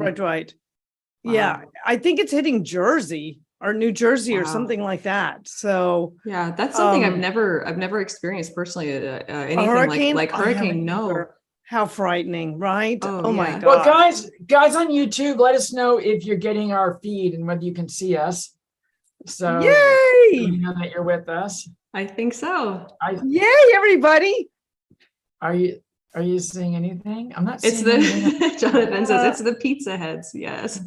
Right. Wow. Yeah, I think it's hitting Jersey or New Jersey or something like that. So yeah, that's something I've never experienced personally. Anything hurricane, like hurricane. No. either. How frightening, right? Oh, my yeah. God. Well, guys on YouTube, let us know if you're getting our feed and whether you can see us. So Yay! we know that you're with us. I think so. Yay, everybody. Are you seeing anything? I'm not It's seeing anything. the Jonathan says it's the pizza heads. Yes.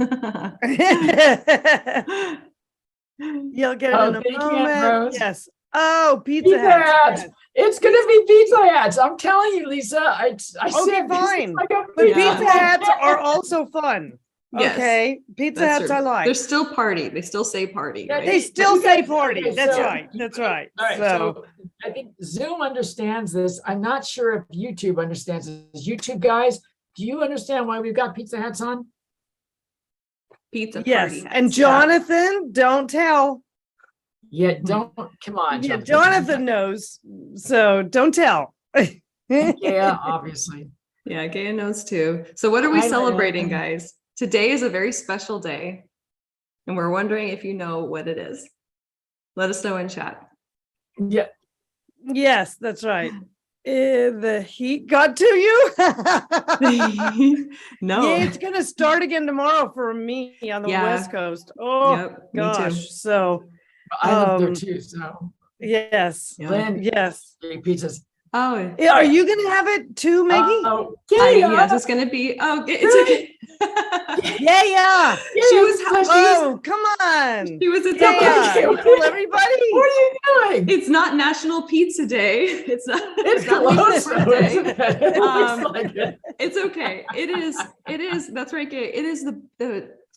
You'll get Oh, it in a thank you, Aunt moment. Rose. Yes. Oh, Pizza Pizza Hut. Hats. It's gonna be Pizza Hats. I'm telling you, Lisa. I Okay, said fine. Like a But Yeah. Pizza Hats are also fun. Yes, Okay. Pizza that's Hats true. I like. They're still party. They still say party. Yeah, Right? They still you say guys- party. okay, That's so- right. That's right. All right, So so I think Zoom understands this. I'm not sure if YouTube understands this. YouTube guys, do you understand why we've got Pizza Hats on? Pizza yes. party. And hats. Jonathan, don't tell. Yeah, don't come on. Yeah, Jonathan knows. So don't tell. Yeah, obviously. Yeah, Gaia knows too. So what are we I know. celebrating, guys? Today is a very special day, and we're wondering if you know what it is. Let us know in chat. Yeah. Yes, that's right. The heat got to you. No. Yeah, it's gonna start again tomorrow for me on the Yeah. West Coast. Oh Yep, me too. gosh. So I live there too, so yes. Yeah. Lynn, Yes. pizzas. Oh, Yeah, are you gonna have it too, Maggie? Oh, yes, it's gonna be. Oh, it's okay. Yeah. She was. Oh, come on. She was a Yeah. you. Tell everybody. What are you doing? It's not National Pizza Day. It's not. It's not close, Lisa's though, birthday. isn't it? It looks like it. It's okay. It is. That's right, Gay. It is the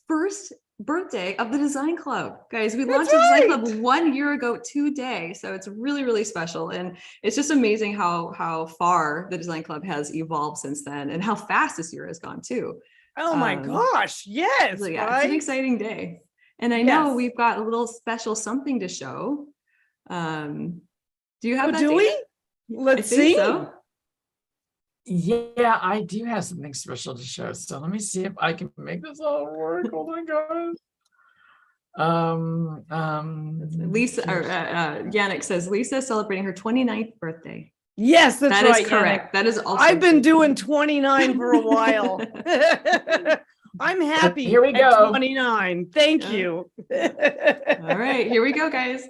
first birthday of the Design Club. Guys, we launched the Design Club 1 year ago today. So it's really, really special. And it's just amazing how far the Design Club has evolved since then and how fast this year has gone too. Oh my gosh. Yes. So yeah, right? it's an exciting day. And I know Yes. we've got a little special something to show. Do you have Oh, that? do data? we? I Let's think see. so. Yeah, I do have something special to show. So let me see if I can make this all work. Oh my gosh. Lisa or Yannick says Lisa is celebrating her 29th birthday. Yes, that's That right. is correct. That is also I've been true. doing 29 for a while. I'm happy. Here we at go. 29. Thank Yeah. you. All right, here we go, guys.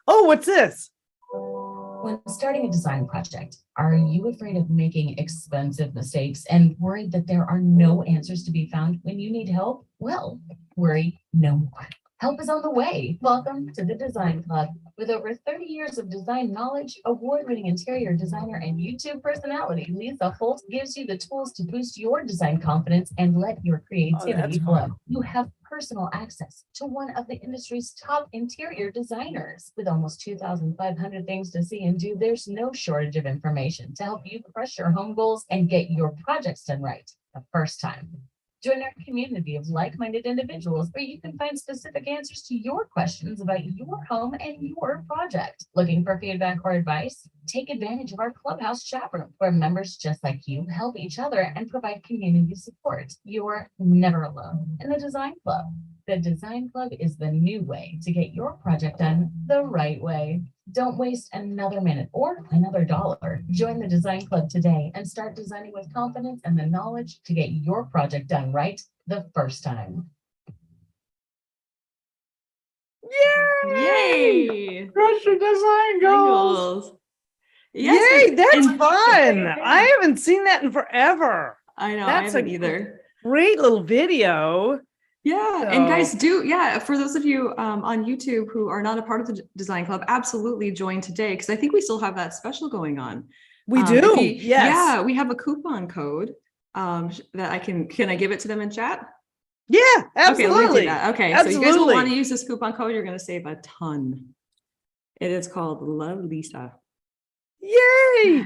Oh, what's this? When starting a design project, are you afraid of making expensive mistakes and worried that there are no answers to be found when you need help? Well, worry no more. Help is on the way. Welcome to the Design Club. With over 30 years of design knowledge, award-winning interior designer and YouTube personality, Lisa Holt gives you the tools to boost your design confidence and let your creativity flow. You have personal access to one of the industry's top interior designers. With almost 2,500 things to see and do, there's no shortage of information to help you crush your home goals and get your projects done right the first time. Join our community of like-minded individuals where you can find specific answers to your questions about your home and your project. Looking for feedback or advice? Take advantage of our Clubhouse chat room where members just like you help each other and provide community support. You're never alone in the Design Club. The Design Club is the new way to get your project done the right way. Don't waste another minute or another dollar. Join the Design Club today and start designing with confidence and the knowledge to get your project done right the first time. Yay! Crush your design goals. Goals. Yes, Yay, that's and- fun. I haven't seen that in forever. I know, That's I haven't a either. Great little video. Yeah, and guys, So- for those of you on YouTube who are not a part of the Design Club, absolutely join today because I think we still have that special going on. We If do. you- Yes. Yeah, we have a coupon code that I can I give it to them in chat? Yeah, Okay, let me do absolutely. that. Okay, so you guys will Absolutely. want to use this coupon code. You're going to save a ton. It is called Love Lisa. Yay.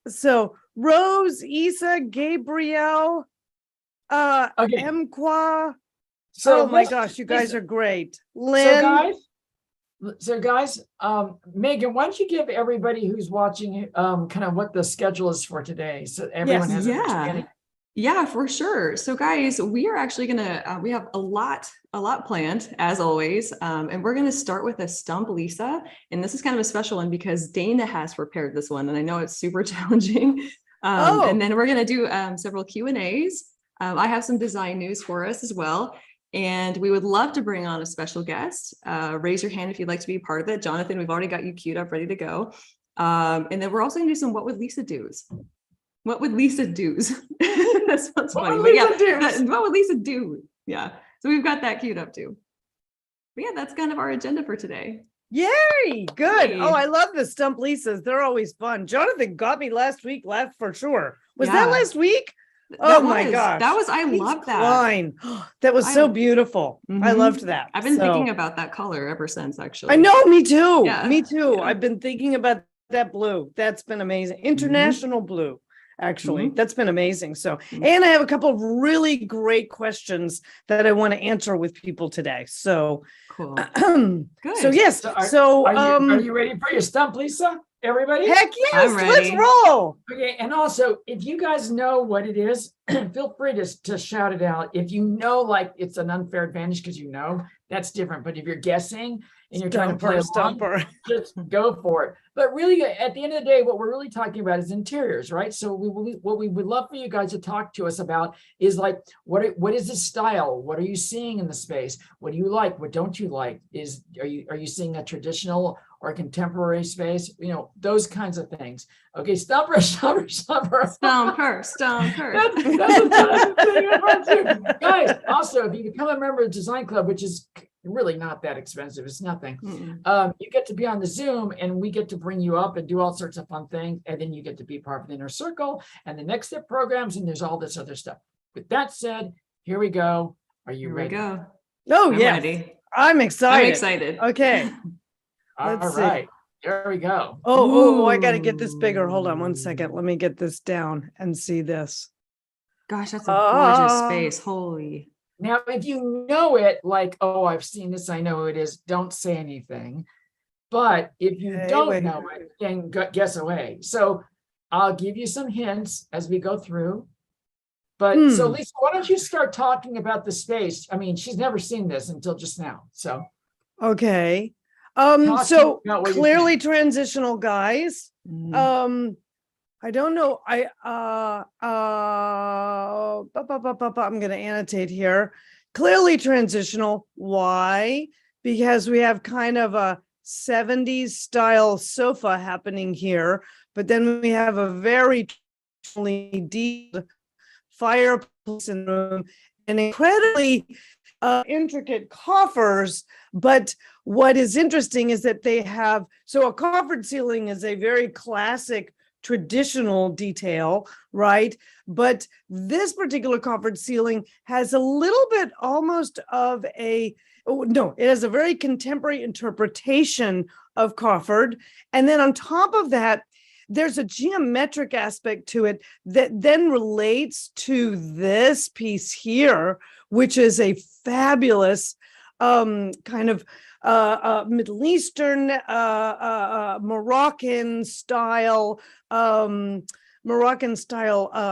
So Rose, Isa, Gabrielle, Okay. Mqua. So Oh my let's- gosh, you guys Lisa, are great. So Lynn. guys, Megan, why don't you give everybody who's watching kind of what the schedule is for today so everyone Yes. has an Yeah. understanding. Yeah, for sure. So guys, we are actually gonna, we have a lot planned as always. And we're gonna start with a Stump Lisa. And this is kind of a special one because Dana has prepared this one and I know it's super challenging. And then we're gonna do several Q&As. I have some design news for us as well. And we would love to bring on a special guest. Raise your hand if you'd like to be part of it. Jonathan, we've already got you queued up, ready to go. And then we're also gonna do some What Would Lisa Do's. What would Lisa do's? That sounds funny. But yeah, what would Lisa do? Yeah. So we've got that queued up too. But yeah, that's kind of our agenda for today. Yay! Good. Yay. Oh, I love the Stump Lisas. They're always fun. Jonathan got me last week, laughed for sure. Was that Yeah. last week? That Oh my was- gosh. That was, I Pete's love that. Line. That was so beautiful. I Mhm. loved that. I've been So- thinking about that color ever since, actually. I know, me too. Yeah, Me too. yeah. I've been thinking about that blue. That's been amazing. International blue, actually. That's been amazing. So, and I have a couple of really great questions that I want to answer with people today. So, Cool. so Good. yes. So So, are you ready for your Stump, Lisa? Everybody? heck yes, I'm let's ready. roll. Okay, and also, if you guys know what it is, feel free to shout it out. If you know, like, it's an unfair advantage because you know, that's different. But if you're guessing and you're trying to play along, Stumper. just go for it. But really, at the end of the day, what we're really talking about is interiors, right? So what we would love for you guys to talk to us about is like, what is the style? What are you seeing in the space? What do you like? What don't you like? Are you seeing a traditional or a contemporary space? You know, those kinds of things. Okay, stumper. Stomper. Guys, also, if you become a member of the Design Club, which is really not that expensive, it's nothing. You get to be on the Zoom and we get to bring you up and do all sorts of fun things. And then you get to be part of the inner circle and the next step programs. And there's all this other stuff. With that said, here we go. Are you Here we ready? go. Oh, I'm yes. ready. I'm excited. I'm excited. Okay. All Let's see. right. Here we go. Oh, I got to get this bigger. Hold on one second. Let me get this down and see this. Gosh, that's a gorgeous Ah. space. Holy. Now, if you know it, like, oh, I've seen this, I know who it is, don't say anything. But if you Okay, don't wait. know it, then guess away. So I'll give you some hints as we go through. But so Lisa, why don't you start talking about the space? I mean, she's never seen this until just now. So Okay. Talk So about what you clearly transitional, guys. Mm. I don't know. I'm going to annotate here. Clearly transitional. Why? Because we have kind of a 70s style sofa happening here, but then we have a very deep fireplace in the room and incredibly intricate coffers. But what is interesting is that they have, so a coffered ceiling is a very classic traditional detail, right? But this particular coffered ceiling has a little bit almost of a, no, it has a very contemporary interpretation of coffered. And then on top of that, there's a geometric aspect to it that then relates to this piece here, which is a fabulous kind of Middle Eastern, Moroccan style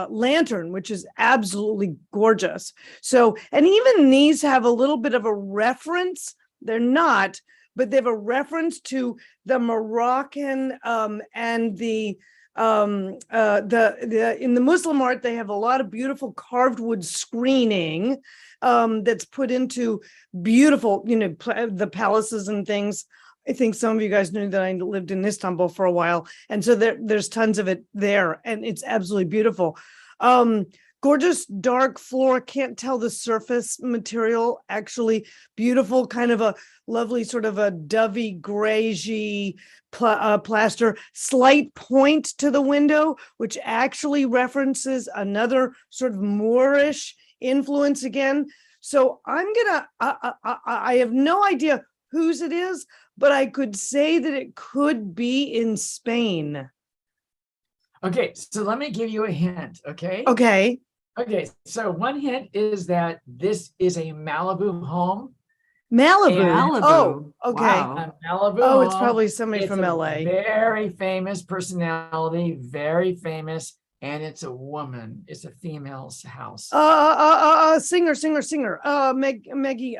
lantern, which is absolutely gorgeous. So, and even these have a little bit of a reference. They're not, but they have a reference to the Moroccan and the in the Muslim art, they have a lot of beautiful carved wood screening that's put into beautiful, the palaces and things. I think some of you guys knew that I lived in Istanbul for a while. And so there's tons of it there and it's absolutely beautiful. Gorgeous dark floor, can't tell the surface material, actually beautiful, kind of a lovely sort of a dovey grayish plaster, slight point to the window, which actually references another sort of Moorish influence again. So I have no idea whose it is, but I could say that it could be in Spain. Okay, so let me give you a hint, okay? Okay. Okay, so one hint is that this is a Malibu home. Malibu. Malibu. Oh, okay. Wow. A Malibu Oh, it's home. probably somebody It's from a LA. Very famous personality, very famous. and it's a woman. It's a female's house. Singer. Maggie.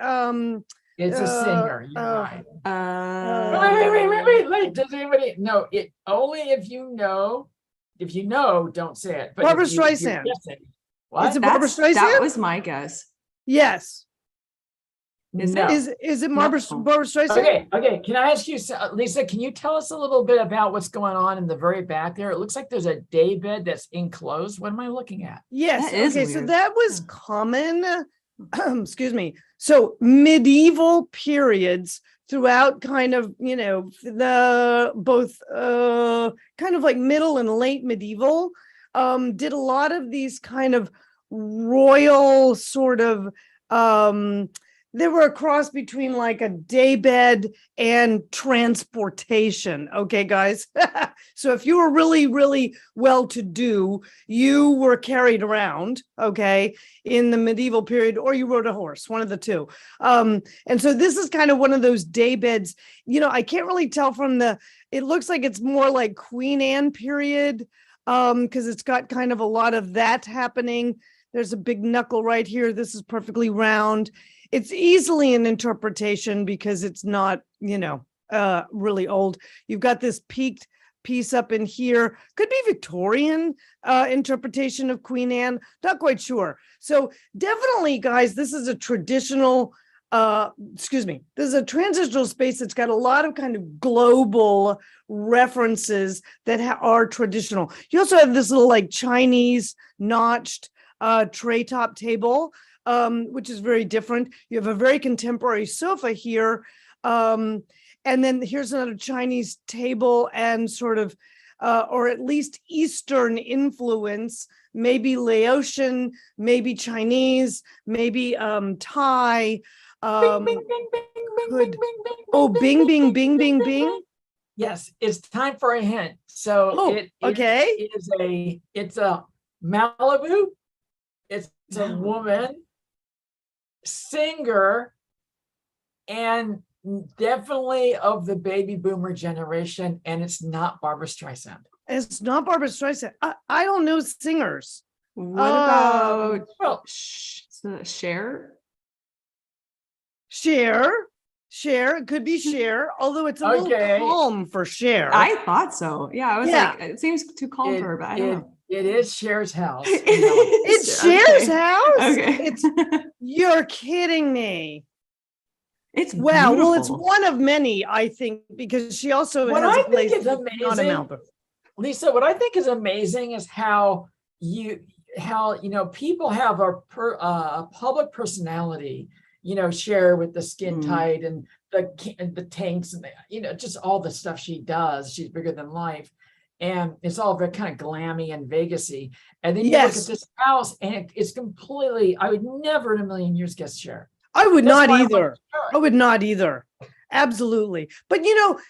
It's a singer. You're right. Wait. Does anybody know it? Only if you know. If you know, don't say it. But Barbara if you're Streisand. guessing, what? Is it Barbara Streisand? That was my guess. Yes. Is No. it? Is it Barbara Streisand? Okay. Can I ask you, Lisa, can you tell us a little bit about what's going on in the very back there? It looks like there's a day bed that's enclosed. What am I looking at? Yes. That is Okay. So weird. that was common. Excuse me. So medieval periods throughout kind of, the both kind of like middle and late medieval, did a lot of these kind of royal sort of they were a cross between like a daybed and transportation. Okay, guys. So if you were really, really well-to-do, you were carried around, okay, in the medieval period, or you rode a horse, one of the two. And so this is kind of one of those daybeds. I can't really tell from it looks like it's more like Queen Anne period, because it's got kind of a lot of that happening. There's a big knuckle right here. This is perfectly round. It's easily an interpretation because it's not, really old. You've got this peaked piece up in here. Could be Victorian interpretation of Queen Anne. Not quite sure. So definitely, guys, this is a traditional, this is a transitional space that's got a lot of kind of global references that are traditional. You also have this little like Chinese notched tray top table, which is very different. You have a very contemporary sofa here. And then here's another Chinese table and sort of, or at least Eastern influence, maybe Laotian, maybe Chinese, maybe Thai. Bing, bing, bing, bing, Could, oh, bing, bing, bing, bing, bing. Yes, it's time for a hint. So okay. It's a Malibu. It's a woman singer, and definitely of the baby boomer generation, and it's not Barbara Streisand. It's not Barbara Streisand. I don't know singers. What about Cher? Cher? Cher, it could be Cher, although it's a little calm for Cher. I thought so. Yeah, I was like, it seems too calm for her, but I don't know. It is Cher's house. It's Cher's house? Okay. You're kidding me. It's well, beautiful. it's one of many, I think, because she also What has I a place think is amazing, on a mountain. Lisa, what I think is amazing is how people have a public personality, Cher with the skin tight and the tanks and just all the stuff she does. She's bigger than life. And it's all very kind of glammy and Vegas-y. And then you look at this house and it's completely, I would never in a million years guess Cher. I would not either. I would not either. Absolutely. But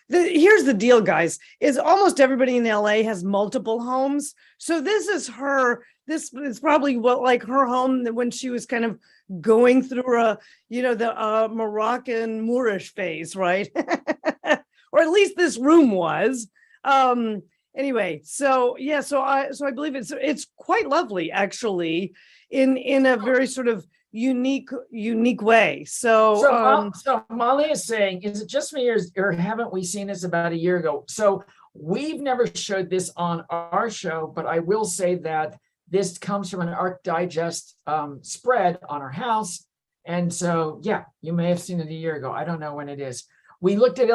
here's the deal, guys, is almost everybody in LA has multiple homes. So this is probably like her home when she was kind of going through the Moroccan Moorish phase, right? Or at least this room was. Anyway, so I believe it's quite lovely, actually, in a very sort of unique way. So Molly is saying, is it just me or haven't we seen this about a year ago? So we've never showed this on our show, but I will say that this comes from an Arc Digest spread on our house. And so, yeah, you may have seen it a year ago. I don't know when it is. We looked at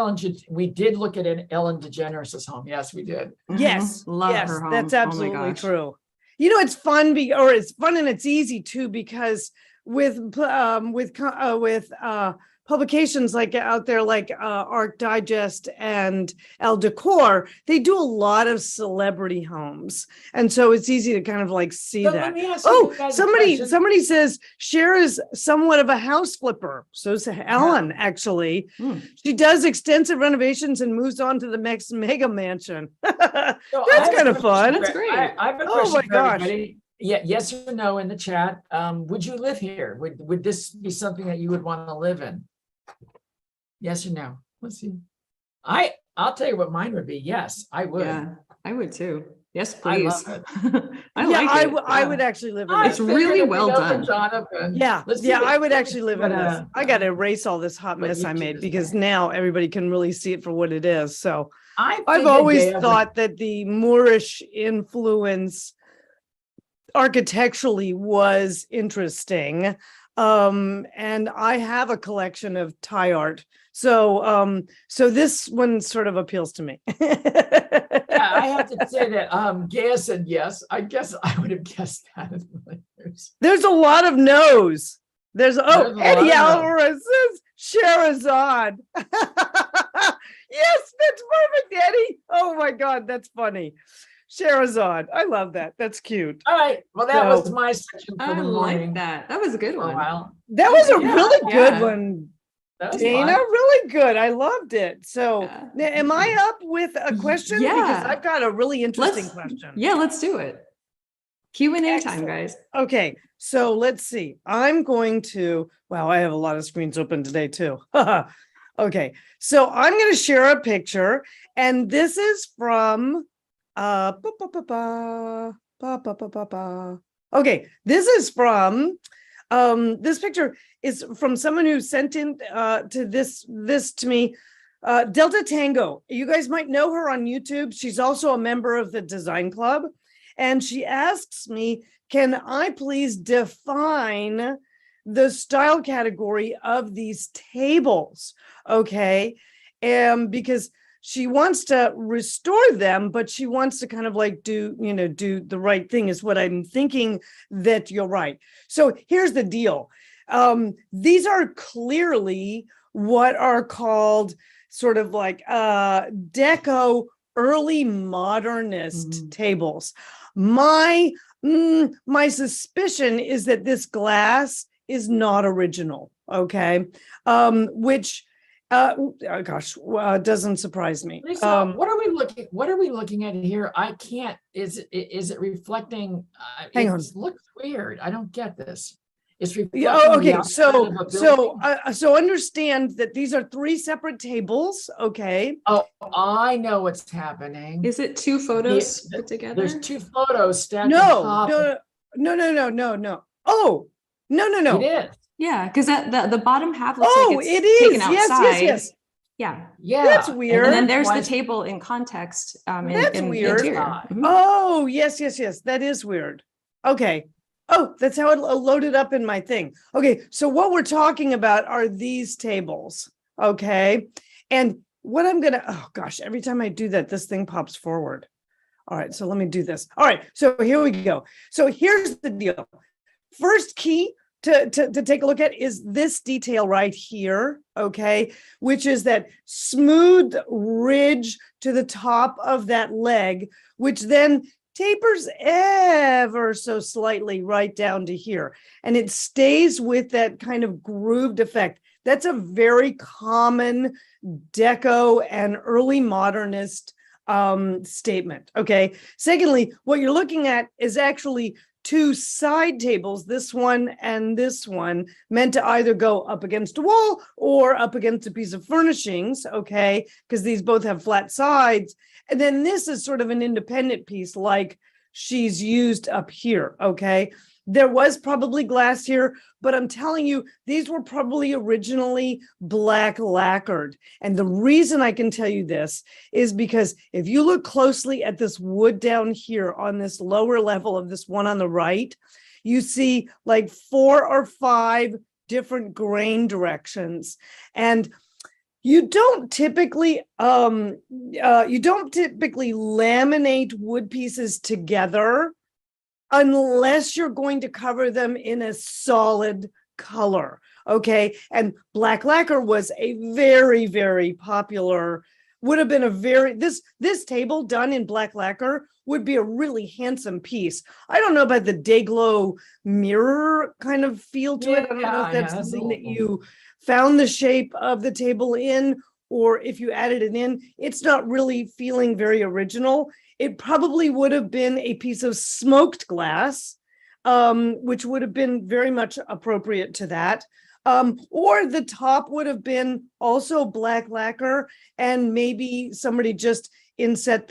we did look at Ellen DeGeneres' home. Yes, we did. Yes, love her home. That's absolutely gosh. true. It's fun, it's fun and it's easy too, because with publications like out there, like Arc Digest and Elle Decor, they do a lot of celebrity homes, and so it's easy to kind of like see that. Somebody says Cher is somewhat of a house flipper. So is Ellen, actually. She does extensive renovations and moves on to the next mega mansion. That's kind of fun. That's great. I have a question for everybody. Yeah, yes or no in the chat. Would you live here? Would this be something that you would want to live in? Yes or no? Let's see. I'll tell you what mine would be. Yes, I would. Yeah, I would too. Yes, I please. love I Yeah, like it. I Yeah. would actually live in I It's this. figured really it'd be well over done. Jonathan. Yeah, Let's see yeah, what- I would let me actually see live what, in this. I got to erase all this hot what mess I YouTube made is because saying. now everybody can really see it for what it is. So I I've figured always Gail would- thought that the Moorish influence architecturally was interesting. And I have a collection of Thai art. So so this one sort of appeals to me. Yeah, I have to say that Gail said yes. I guess I would have guessed that. There's a lot of no's. There's a lot of Eddie no's. Alvarez says Sherazade. Yes, that's perfect, Eddie. Oh my God, that's funny. Sherazade. I love that. That's cute. All right. Well, that was So- my section for I the like morning. that. That was a good For a one. while. That was a Yeah, really good yeah. one, That was Dana. fun. Really good. I loved it. So Yeah. now, am I up with a question? Because Yeah. I've got a really interesting Let's, question. yeah, let's do it. Q&A time, Excellent. guys. Okay, so let's see. I'm going to, wow, I have a lot of screens open today too. Okay, so I'm going to share a picture, and this is from, okay, this is from, this picture is from someone who sent in to this to me, Delta Tango. You guys might know her on YouTube. She's also a member of the Design Club. And she asks me, can I please define the style category of these tables? Okay. Because she wants to restore them, but she wants to kind of like do the right thing is what I'm thinking that you're right. So here's the deal. These are clearly what are called sort of like deco early modernist tables. My suspicion is that this glass is not original, okay? Which doesn't surprise me. Lisa, what are we looking at here? I can't, is it reflecting? Hang on. It looks weird. I don't get this. It's reflecting Yeah, the okay, outside of a building? so understand that these are 3 separate tables, okay? Oh, I know what's happening. Is it 2 photos put together? There's 2 photos stacked on No, top. no. Oh, no. It is. Yeah, because the bottom half looks Oh, like it's it is. taken Yes, outside. yes. Yeah. Yeah. That's weird. And then there's why- the table in context. That's in weird. Interior. Ah. Mhm. Oh, yes. That is weird. Okay. Oh, that's how it loaded up in my thing. Okay, so what we're talking about are these tables, okay? And what I'm gonna, oh gosh, every time I do that, this thing pops forward. All right, so let me do this. All right, so here we go. So here's the deal. First key to take a look at is this detail right here, okay? Which is that smooth ridge to the top of that leg, which then tapers ever so slightly right down to here. And it stays with that kind of grooved effect. That's a very common deco and early modernist statement, okay? Secondly, what you're looking at is actually 2 side tables, this one and this one, meant to either go up against a wall or up against a piece of furnishings, okay? Because these both have flat sides. And then this is sort of an independent piece like she's used up here, okay? There was probably glass here, but I'm telling you, these were probably originally black lacquered. And the reason I can tell you this is because if you look closely at this wood down here on this lower level of this one on the right, you see like 4 or 5 different grain directions. And you don't typically laminate wood pieces together unless you're going to cover them in a solid color, okay? And black lacquer was a very, very popular, would have been a very, this table done in black lacquer would be a really handsome piece. I don't know about the Dayglow mirror kind of feel to it. I don't know if that's something that you found the shape of the table in, or if you added it in. It's not really feeling very original. It probably would have been a piece of smoked glass, which would have been very much appropriate to that. Or the top would have been also black lacquer, and maybe somebody just inset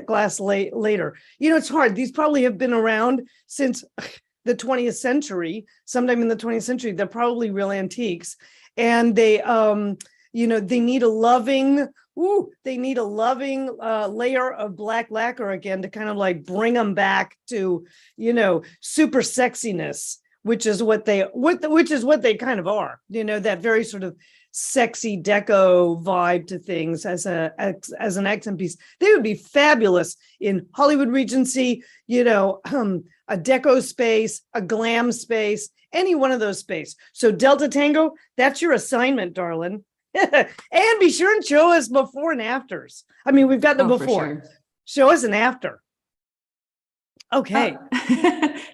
glass later. You know, it's hard. These probably have been around since the 20th century. Sometime in the 20th century, they're probably real antiques, and they they need a loving layer of black lacquer again to kind of like bring them back to, super sexiness, which is what they kind of are, that very sort of sexy deco vibe to things as an accent piece. They would be fabulous in Hollywood Regency, a deco space, a glam space, any one of those space. So Delta Tango, that's your assignment, darling. And be sure and show us before and afters. I mean, we've got the before. Sure. Show us an after. Okay.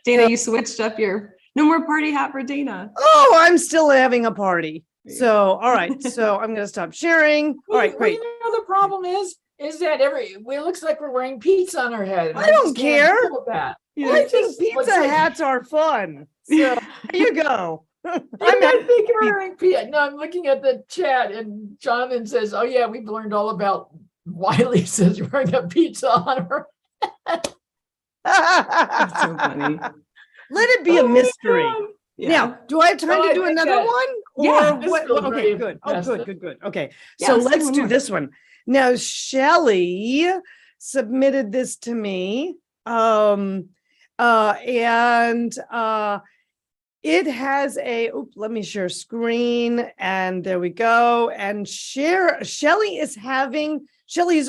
Dana, you switched up your no more party hat for Dana. Oh, I'm still having a party. So, all right. So I'm going to stop sharing. All right, great. The problem is that it looks like we're wearing pizza on our head. I don't care. That. I think pizza hats are fun. So there you go. I'm not thinking we're wearing pizza. No, I'm looking at the chat, and Jonathan says, "Oh yeah, we've learned all about why Lisa's wearing a pizza on her." That's so funny. Let it be a mystery. Yeah. Now, do I have time to do another one? Or Yeah, what? Okay, good. Oh, good. Okay. Yeah, So let's do let's one do more. this one. Now, Shelley submitted this to me. It has let me share screen, and there we go. And Shelley is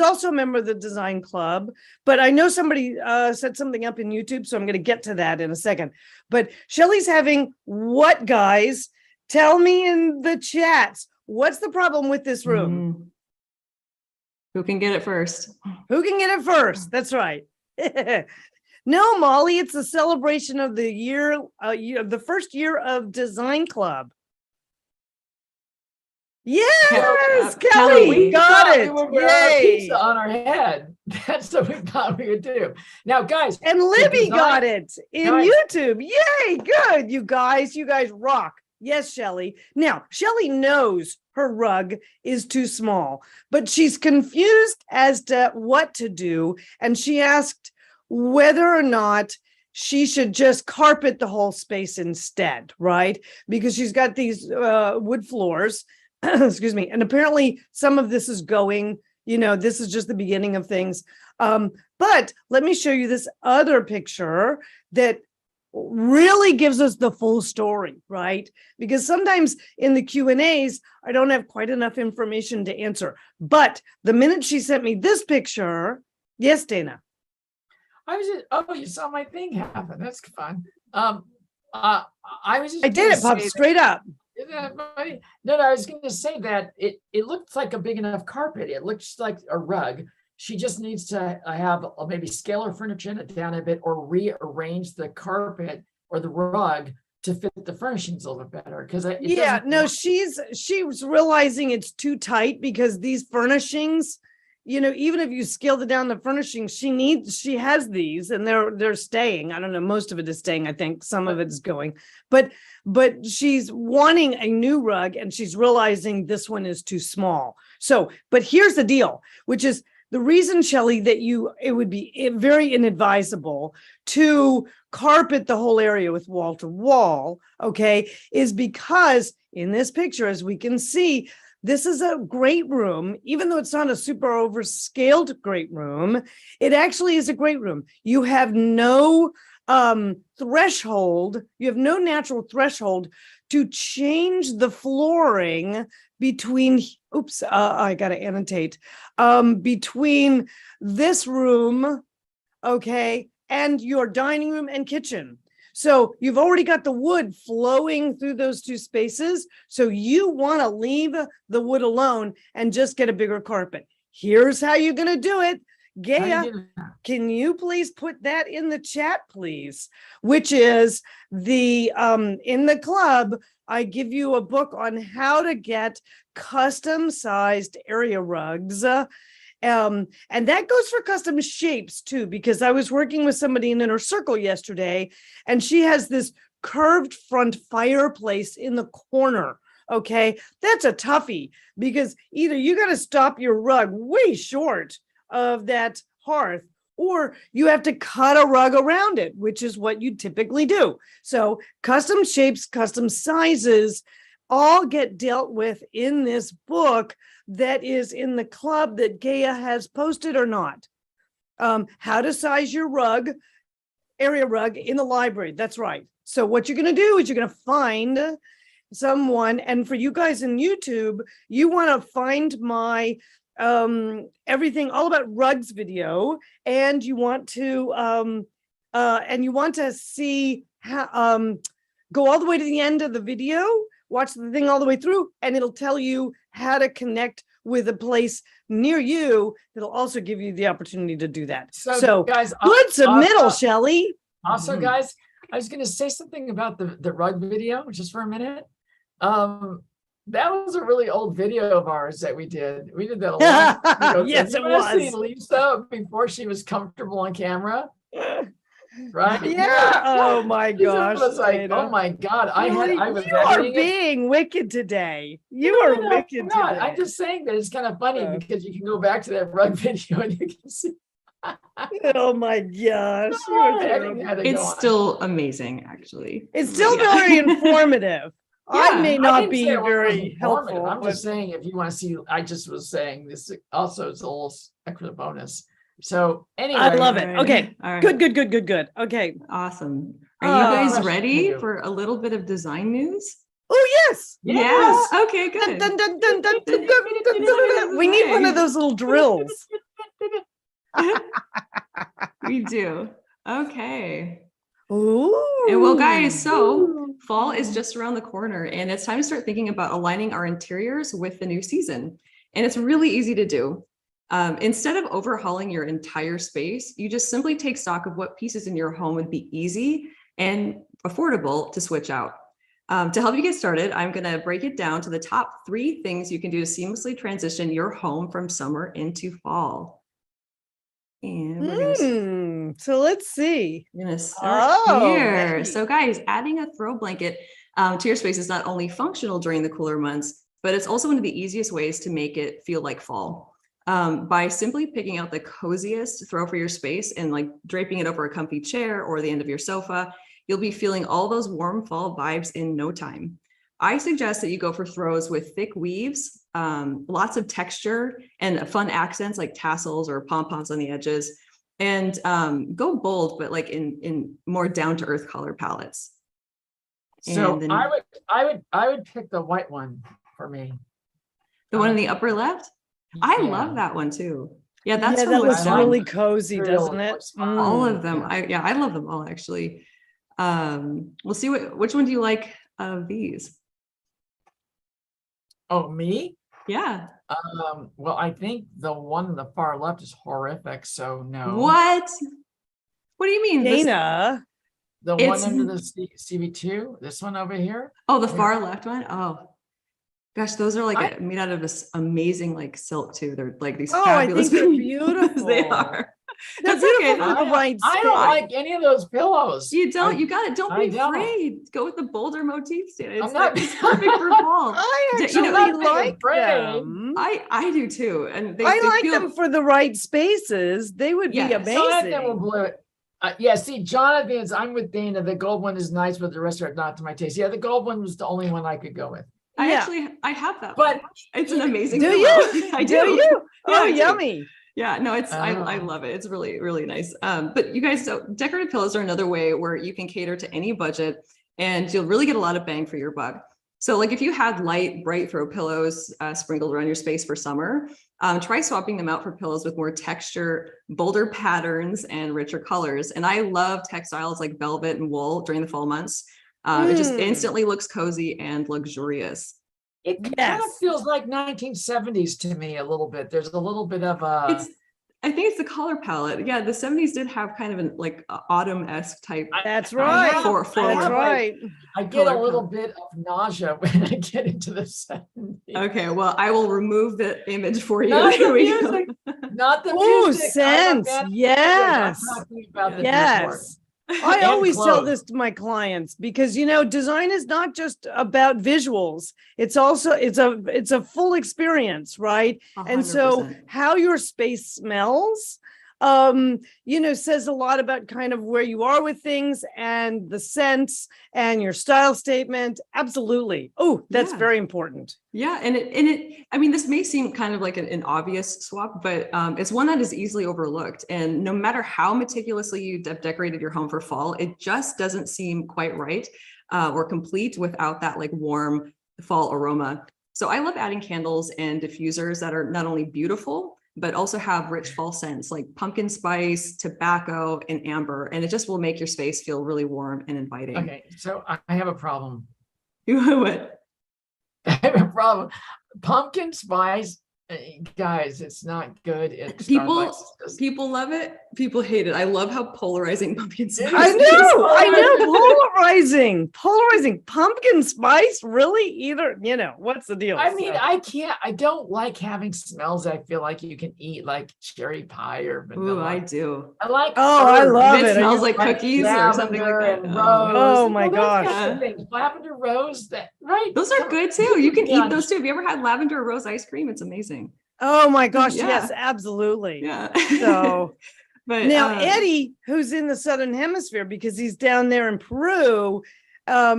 also a member of the Design Club, but I know somebody set something up in YouTube, so I'm going to get to that in a second. But Shelley's having what, guys? Tell me in the chats. What's the problem with this room? Who can get it first? Who can get it first? That's right. No, Molly, it's a celebration of the year, the first year of Design Club. Yes, Kelly, we got it. We would wear our Yay. pizza on our head. That's what we thought we would do. Now, guys, And Libby design- got it in Guys. YouTube. Yay, good. You guys rock. Yes, Shelley. Now, Shelley knows her rug is too small, but she's confused as to what to do. And she asked whether or not she should just carpet the whole space instead, right? Because she's got these wood floors, excuse me. And apparently some of this is going, this is just the beginning of things. But let me show you this other picture that really gives us the full story, right? Because sometimes in the Q&As, I don't have quite enough information to answer. But the minute she sent me this picture, yes, Dana. you saw my thing happen. That's fun. I did it, pop straight up. Isn't that funny? No, I was going to say that it looks like a big enough carpet. It looks like a rug. She just needs to have maybe scale her furniture down a bit, or rearrange the carpet or the rug to fit the furnishings a little bit better. Because she was realizing it's too tight, because these furnishings, even if you scaled down the furnishings, she has these, and they're staying. I don't know, most of it is staying. I think some of it is going, but she's wanting a new rug, and she's realizing this one is too small. So, but here's the deal, which is the reason, Shelley, that it would be very inadvisable to carpet the whole area with wall to wall, okay, is because in this picture, as we can see, this is a great room. Even though it's not a super overscaled great room, it actually is a great room. You have no threshold. You have no natural threshold to change the flooring between, I got to annotate, between this room, okay, and your dining room and kitchen. So you've already got the wood flowing through those two spaces. So you want to leave the wood alone and just get a bigger carpet. Here's how you're going to do it. Gaia, can you please put that in the chat, please? Which is in the club, I give you a book on how to get custom sized area rugs. And that goes for custom shapes too, because I was working with somebody in Inner Circle yesterday, and she has this curved front fireplace in the corner. Okay, that's a toughie, because either you got to stop your rug way short of that hearth, or you have to cut a rug around it, which is what you typically do. So custom shapes, custom sizes all get dealt with in this book that is in the club that Gaia has posted or not. How to size your rug, area rug in the library. That's right. So what you're going to do is you're going to find someone, and for you guys in YouTube, you want to find my everything all about rugs video, and you want to see how go all the way to the end of the video, watch the thing all the way through, and it'll tell you how to connect with a place near you. It'll also give you the opportunity to do that. So guys, good submittal, Shelley. Also, guys, I was going to say something about the rug video just for a minute. That was a really old video of ours that we did. We did that a lot. Yes, it was. See Lisa before she was comfortable on camera, right? Yeah. Oh my gosh. Was like, oh my God. You are being wicked today. You are wicked today. I'm just saying that it's kind of funny because you can go back to that rug video and you can see. Oh my gosh. It's still amazing, actually. It's still very informative. I may not be it very helpful. I'm just saying, if you want to see, I just was saying this also is a little extra bonus. So anyway, I love it. Okay. All right. Good. Okay. Awesome. Are you guys ready for a little bit of design news? Oh yes. Yes. Okay, good. Dun, dun, dun, dun, dun, dun, dun, dun. We need one of those little drills. We do. Okay. Ooh. And well, guys, so fall is just around the corner, and it's time to start thinking about aligning our interiors with the new season. And it's really easy to do. Instead of overhauling your entire space, you just simply take stock of what pieces in your home would be easy and affordable to switch out. To help you get started, I'm going to break it down to the top 3 things you can do to seamlessly transition your home from summer into fall. And we're so let's see. I'm gonna start here. Hey. So guys, adding a throw blanket to your space is not only functional during the cooler months, but it's also one of the easiest ways to make it feel like fall. By simply picking out the coziest throw for your space and like draping it over a comfy chair or the end of your sofa, you'll be feeling all those warm fall vibes in no time. I suggest that you go for throws with thick weaves, lots of texture and fun accents like tassels or pom-poms on the edges, and go bold, but like in more down-to-earth color palettes. So then, I would pick the white one for me. The one in the upper left? I love that one too. Yeah, that looks really cozy, doesn't it? All of them. I love them all actually. We'll see which one do you like of these? Oh, me? Yeah. Well, I think the one on the far left is horrific, so no. What do you mean? Dana? The one under the CV2, this one over here? Oh, the far left one? Oh. Gosh, those are like made out of this amazing like silk too. They're like these fabulous. I think they're beautiful. They are. That's okay. I don't like any of those pillows. You don't. You got it. Don't be afraid. Go with the bolder motif, Stan. It's perfect for fall. I actually like them. I do too, and I like them for the right spaces. They would be amazing. Some of them will blow it. See, Jonathan's. I'm with Dana. The gold one is nice, but the rest are not to my taste. Yeah, the gold one was the only one I could go with. I have that, but it's an amazing. Do you? I do. Do you? Oh, yummy. Yeah, no, it's I love it. It's really, really nice. But you guys, so decorative pillows are another way where you can cater to any budget and you'll really get a lot of bang for your buck. So like if you had light, bright throw pillows sprinkled around your space for summer, try swapping them out for pillows with more texture, bolder patterns, and richer colors. And I love textiles like velvet and wool during the fall months. It just instantly looks cozy and luxurious. It kind of feels like 1970s to me a little bit. There's a little bit of a. I think it's the color palette. Yeah, the 70s did have kind of an like autumn-esque type. That's right. That's right. I get a little bit of nausea when I get into the 70s. Okay, well, I will remove the image for you. Not the music. Not the music. Scents. Yes. I'm talking about the yes. I And always tell clothes. this to my clients because, you know, design is not just about visuals. It's also, it's a full experience, right? And so 100%. how your space smells, you know, says a lot about kind of where you are with things and the sense and your style statement. Absolutely. Oh, that's Yeah. very important. Yeah, and I mean, this may seem kind of like an obvious swap, but it's one that is easily overlooked. And no matter how meticulously you decorated your home for fall, it just doesn't seem quite right or complete without that like warm fall aroma. So I love adding candles and diffusers that are not only beautiful, but also have rich fall scents like pumpkin spice, tobacco, and amber. And it just will make your space feel really warm and inviting. Okay, so I have a problem. You what? I have a problem. Pumpkin spice, guys, it's not good. People love it. People hate it. I love how polarizing pumpkin spice I is. know, polarizing. Pumpkin spice, really? Either, you know, what's the deal? I mean, So- I don't like having smells I feel like you can eat, like cherry pie or vanilla. Ooh, I do. I like. Oh, I herbs. love If it. it smells Are you- like cookies or something like Lavender that. and Oh. rose. Oh my Those kinds gosh. of things. Lavender rose, that right? Those are Come- good too. You can Yeah. eat those too. Have you ever had lavender or rose ice cream? It's amazing. Oh my gosh, Yeah. yes, absolutely. Yeah. So but now Eddie, who's in the Southern Hemisphere because he's down there in Peru,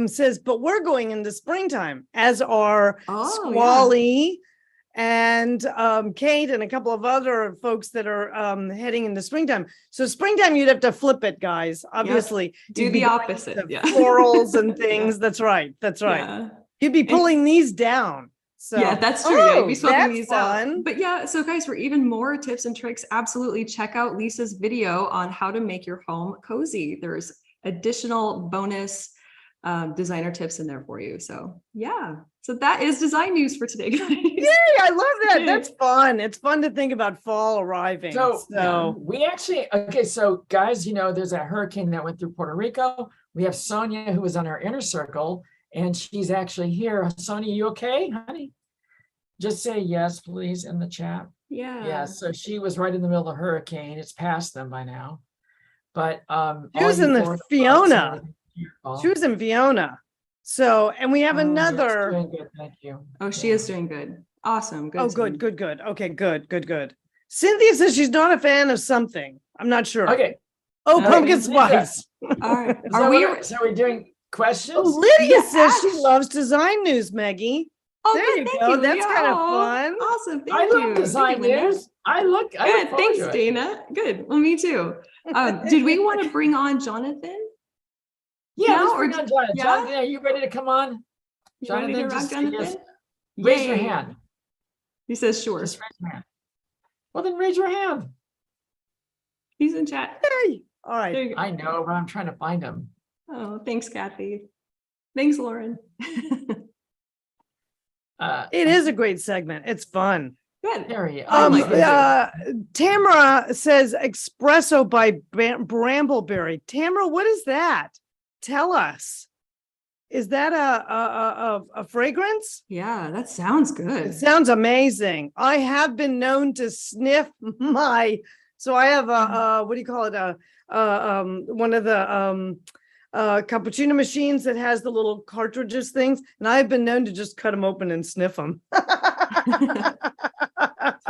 says, but we're going into springtime, as are Oh, Squally and Kate and a couple of other folks that are heading into springtime. So springtime, you'd have to flip it, guys. Obviously, do You'd be the going opposite. to Yeah. florals and things. That's right. That's right. Yeah. You'd be pulling these down. So Yeah, that's true. Yeah, you'd be swapping that's these fun. out. But yeah, so guys, for even more tips and tricks, absolutely check out Lisa's video on how to make your home cozy. There's additional bonus designer tips in there for you. So yeah, so that is design news for today, guys. Yay, I love that. That's fun. It's fun to think about fall arriving. So we actually, okay, so guys, you know, there's a hurricane that went through Puerto Rico. We have Sonia, who was on our inner circle, and she's actually here. Sonia, you okay, honey? Just say yes, please, in the chat. Yeah. Yeah, so she was right in the middle of the hurricane. It's past them by now. But She was in the Fiona. She was in Fiona. So, and we have another. Doing good, thank you. Oh, she is doing good. Awesome. Good. Oh, team. good. Okay, good. Cynthia says she's not a fan of something. I'm not sure. Okay. Oh, Okay, pumpkin Cynthia. spice. All right. So Are we? we're doing questions? Oh, Lydia Yeah, says she Ash. loves design news, Maggie. Oh, There good, you thank go. That's Yeah. kind of Oh, fun. Awesome. Thank I you. love design Thank you, Linda. news. I look Good. forward Thanks, to it. Dana. Good. Well, me too. Did we want to bring on Jonathan? Yeah, now, let's or bring d- on Jonathan. yeah? Jonathan, are you ready to come on? You ready to rock, just Jonathan? raise your Yay. hand. He says sure. Just raise your hand. Well, then raise your hand. He's in chat. Yay. All right. There you go. I know, but I'm trying to find him. Oh, thanks, Kathy. Thanks, Lauren. It is a great segment. It's fun. Good. There he is. I like it. Tamara says espresso by Brambleberry. Tamara, what is that? Tell us. Is that a fragrance? Yeah, that sounds good. It sounds amazing. I have been known to sniff so I have what do you call it? One of the cappuccino machines that has the little cartridges things, and I've been known to just cut them open and sniff them.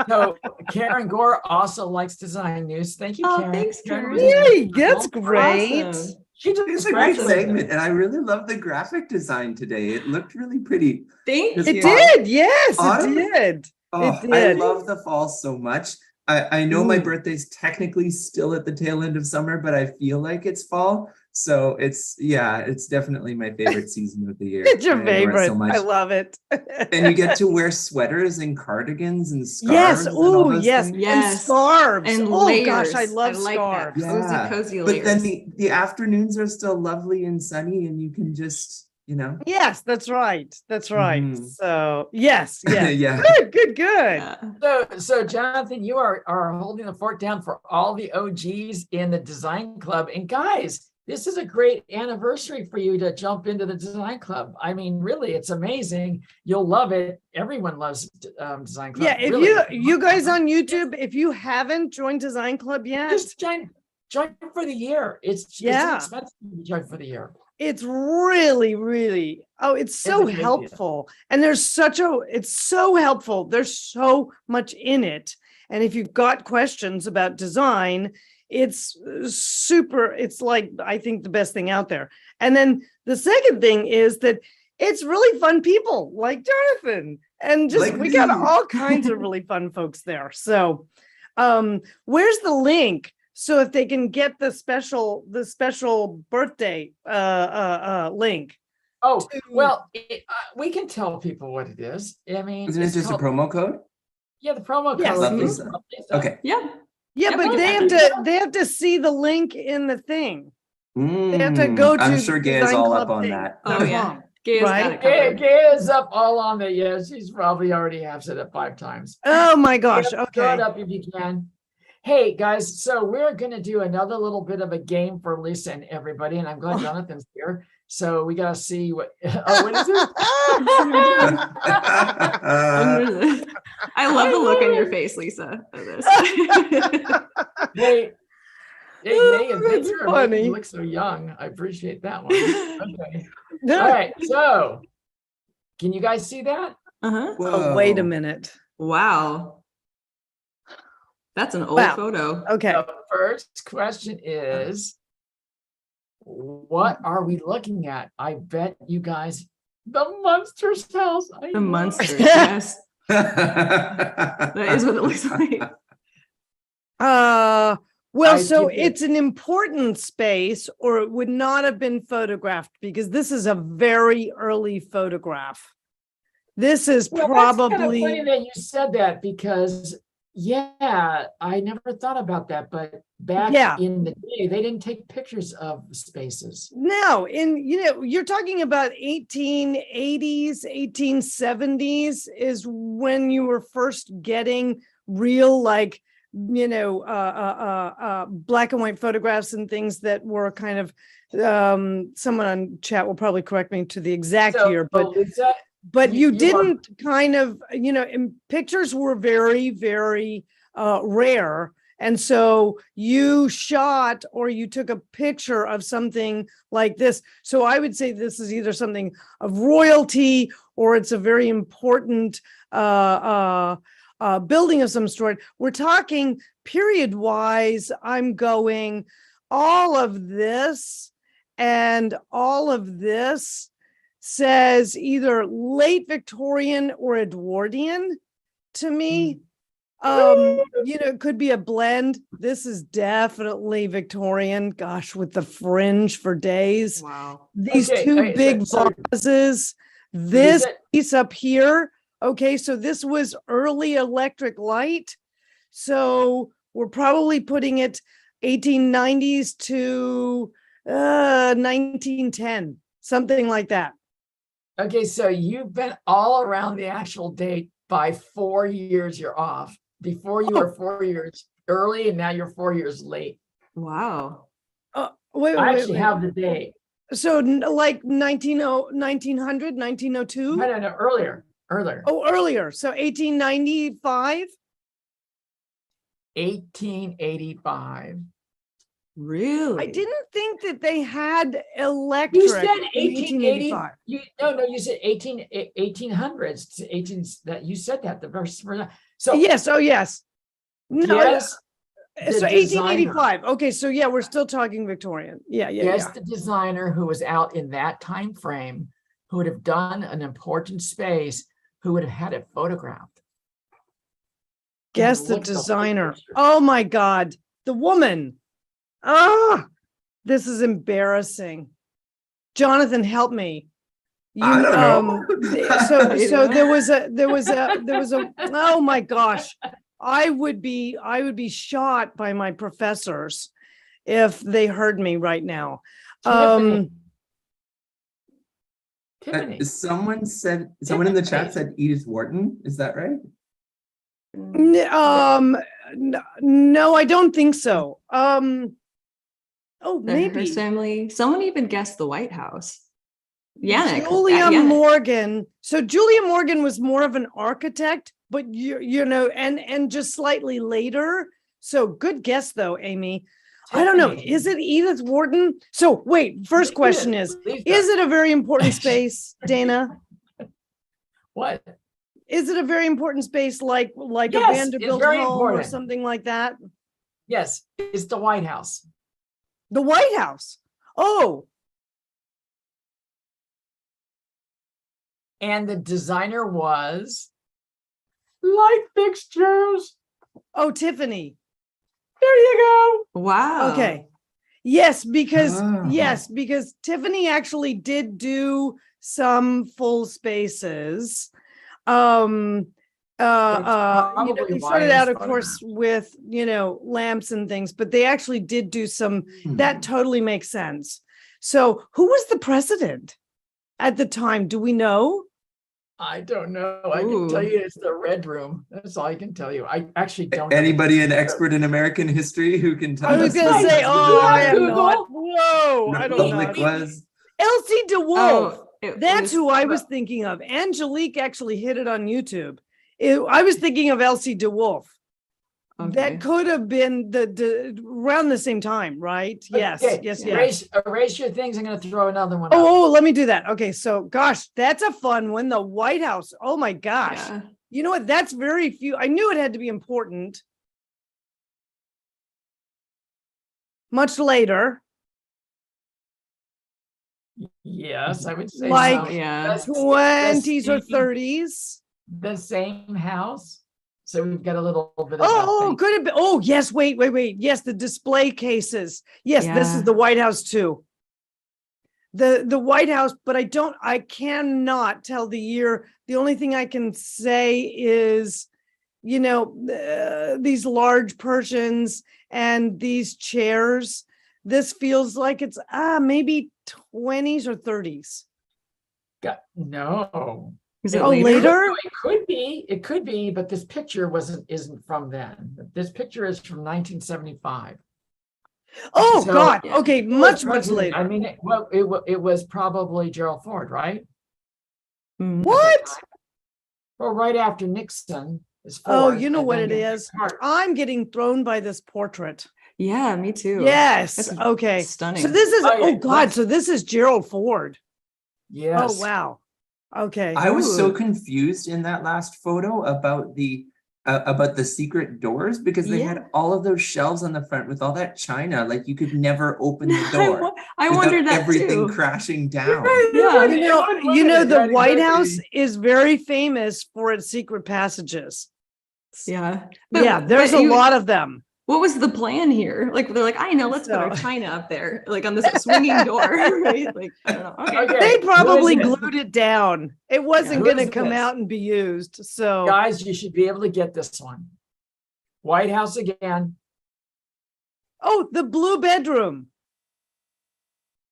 So Karen Gore also likes design news. Thank you, Oh, Karen. thanks, Karen. was in the Yay, that's circle. great. Awesome. She just It's a great described it. segment, and I really love the graphic design today. It looked really pretty. Thank It It you. did, yes, Autumn? it did. Oh, It I did. love the fall so much. I know my Ooh. birthday's technically still at the tail end of summer, but I feel like it's fall. So it's definitely my favorite season of the year. It's your I adore it favorite. so much. I love it. And you get to wear sweaters and cardigans and scarves. Yes. and all Oh, those yes. things. And Yes. scarves. And oh layers. gosh, I love like scarves. that. Cozy, Yeah. cozy But layers. then the afternoons are still lovely and sunny, and you can just, Yes, that's right. That's right. Mhm. So yes, yes. Yeah. Good. Yeah. So Jonathan, you are holding the fort down for all the OGs in the design club. And guys, this is a great anniversary for you to jump into the design club. I mean, really, it's amazing. You'll love it. Everyone loves design club. Yeah, if really. you guys on YouTube, if you haven't joined Design Club yet, just join join for the year. It's Yeah. inexpensive to join for the year. It's really, really, it's so a great deal. helpful. And it's so helpful. There's so much in it. And if you've got questions about design, it's super, it's like, I think the best thing out there. And then the second thing is that it's really fun people like Jonathan, and just, Like we got me. all kinds of really fun folks there. So, where's the link? So if they can get the special birthday link. Oh, well, we can tell people what it is. I mean, Isn't it it's just a called- promo code? Yeah, the promo Yes. code. Love is Lisa. Love Lisa. Okay. Yeah. Yeah, Yeah, but but they have to see the link in the thing. They have to go to I'm sure Gaya's all up on designclub that. Oh yeah. .com. Gaya's got Right? it Gaya, covered. Gaya's up all on it. Yeah, she's probably already has it up 5 times. Oh my gosh. Throw it Okay. up if you can. Hey guys, so we're gonna do another little bit of a game for Lisa and everybody, and I'm glad Jonathan's here. So we gotta see what. Oh, what is it? I love the look on your face, Lisa. Of this. Hey, Megan, thank That's you for making funny. me look so young. I appreciate that one. Okay. All right, so can you guys see that? Uh-huh. Oh, wait a Whoa. minute. Wow. That's an old Wow. photo. Okay. The first question is, what are we looking at? I bet you guys, the monster's house. I The know. monsters. Yes. That is what it looks like. Well, I so give it- it's an important space, or it would not have been photographed, because this is a very early photograph. This is Well, that's kind of probably, funny that you said that, because yeah, I never thought about that, but back Yeah. in the day, they didn't take pictures of spaces. no, you're talking about 1880s, 1870s is when you were first getting real, like, black and white photographs and things that were kind of, someone on chat will probably correct me to the exact So, year, but Lisa, but you you are- didn't kind of, and pictures were very, very rare. And so you shot, or you took a picture of something like this. So I would say this is either something of royalty, or it's a very important building of some sort. We're talking period wise, I'm going all of this and all of this says either late Victorian or Edwardian to me. It could be a blend. This is definitely Victorian. Gosh, with the fringe for days. Wow. These Okay, two okay, big so- vases. This Lisa- piece up here. Okay, so this was early electric light. So we're probably putting it 1890s to 1910, something like that. Okay, so you've been all around the actual date by 4 years. You're off. Before you were 4 years early, and now you're 4 years late. Wow. Wait, I wait, actually wait. have the date. So like 1900, 1902? No, earlier. Oh, earlier. So 1895? 1885. Really? Oh. I didn't think that they had electric You said in 1880. 1885. You said 1800s. 18 that you said that the verse for that. So Yes, oh yes. No, yes, the so designer. 1885. Okay, so yeah, we're still talking Victorian. Yeah. Yes, the designer who was out in that time frame, who would have done an important space, who would have had it photographed. Guess the Look at whole designer. picture. Oh my God, the woman. This is embarrassing. Jonathan, help me. I don't know. So there was a, oh my gosh. I would be shot by my professors if they heard me right now. Tiffany. Tiffany. Someone in the chat said Edith Wharton. Is that right? No, I don't think so. Oh, The maybe Hearst family. Someone even guessed the White House. Yannick. Julia Yannick. Morgan. So Julia Morgan was more of an architect, but and just slightly later. So good guess though, Amy. I don't know. Tiffany. Is it Edith Wharton? So wait, first question is it a very important space, Dana? What? Is it a very important space like a Yes, it's Vanderbilt very home or important. something like that? Yes, it's the White House. The White House. Oh, And the designer was light fixtures. oh, Tiffany. There you Wow. Okay. Yes, because Ah. because Tiffany actually did do some full spaces. probably They why started out, it's of course, with lamps and things, but they actually did do some. That totally makes sense. So, who was the president at the time? Do we know? I don't know. I can tell Ooh. you it's the Red Room. That's all I can tell you. I actually don't know. Anybody an expert in American history who can tell I was us gonna who the say, president oh, of I the am Google. not. Whoa, I don't know. Republic was? Elsie DeWolf. Oh, it That's was- who I was thinking of. Angelique actually hit it on YouTube. I was thinking of Elsie DeWolf. Okay. That could have been around the same time, right? Yes, Okay, yes, yeah. yes. Erase your things. I'm going to throw another one up. Oh, let me do that. Okay, so gosh, that's a fun one. The White House. Oh my gosh. Yeah. You know what? That's very few. I knew it had to be important. Much later, Yes, I would say Like- so. Yeah. That's 20s or the- 30s. The same house. So we've got a little bit of Oh, that thing. could have been. Oh, yes. Wait. Yes, the display cases. Yes, this is Yeah. the White House too. The White House, but I cannot tell the year. The only thing I can say is, these large Persians and these chairs. This feels like it's maybe 20s or 30s. No. Is it Oh, later? later? It could be, but this picture isn't from then. This picture is from 1975. Oh So- God. Yeah. Okay, Who was much president? later. I mean, it was probably Gerald Ford, right? Mhm. What? Well, right after Nixon is Ford. Oh, you know and what then it is. Carter. I'm getting thrown by this portrait. Yeah, me too. Yes. That's Okay. stunning. So this is, Okay, oh God, let's- so this is Gerald Ford. Yes. Oh, wow. Okay. I was so Ooh. confused in that last photo about the secret doors because they Yeah. had all of those shelves on the front with all that china. Like you could never open the I door wo- I without wondered that everything too. crashing down. Yeah. The White House is very famous for its secret passages. Yeah. Yeah, there's a lot of them. What was the plan here? Like they're like, I know, let's put our So- china up there, like on this swinging door, right? Like I don't know. Okay. Okay. They probably who is it? glued it down. It wasn't Who going to is come this? out and be used. So, Guys, you should be able to get this one. White House again. oh, the blue bedroom.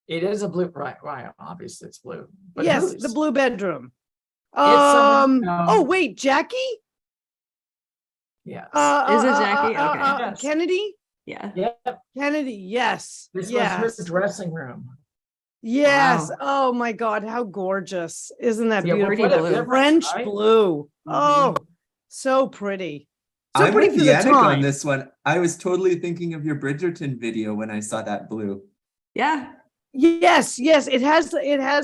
It is a blue, right? Obviously it's blue. But Yes, whose? the blue bedroom. someone- Oh, wait, Jackie? Yes. Is it Jackie? Okay. Yes. Kennedy? Yeah. Yep. Kennedy, yes. This yes. was her dressing room. Yes. Wow. Oh my God, how gorgeous. Isn't that Yeah, beautiful? what a difference, French right? blue. Oh, Mhm. so pretty. So I'm pretty with for the Yannick on time. this one. I was totally thinking of your Bridgerton video when I saw that blue. Yeah. Yes, it has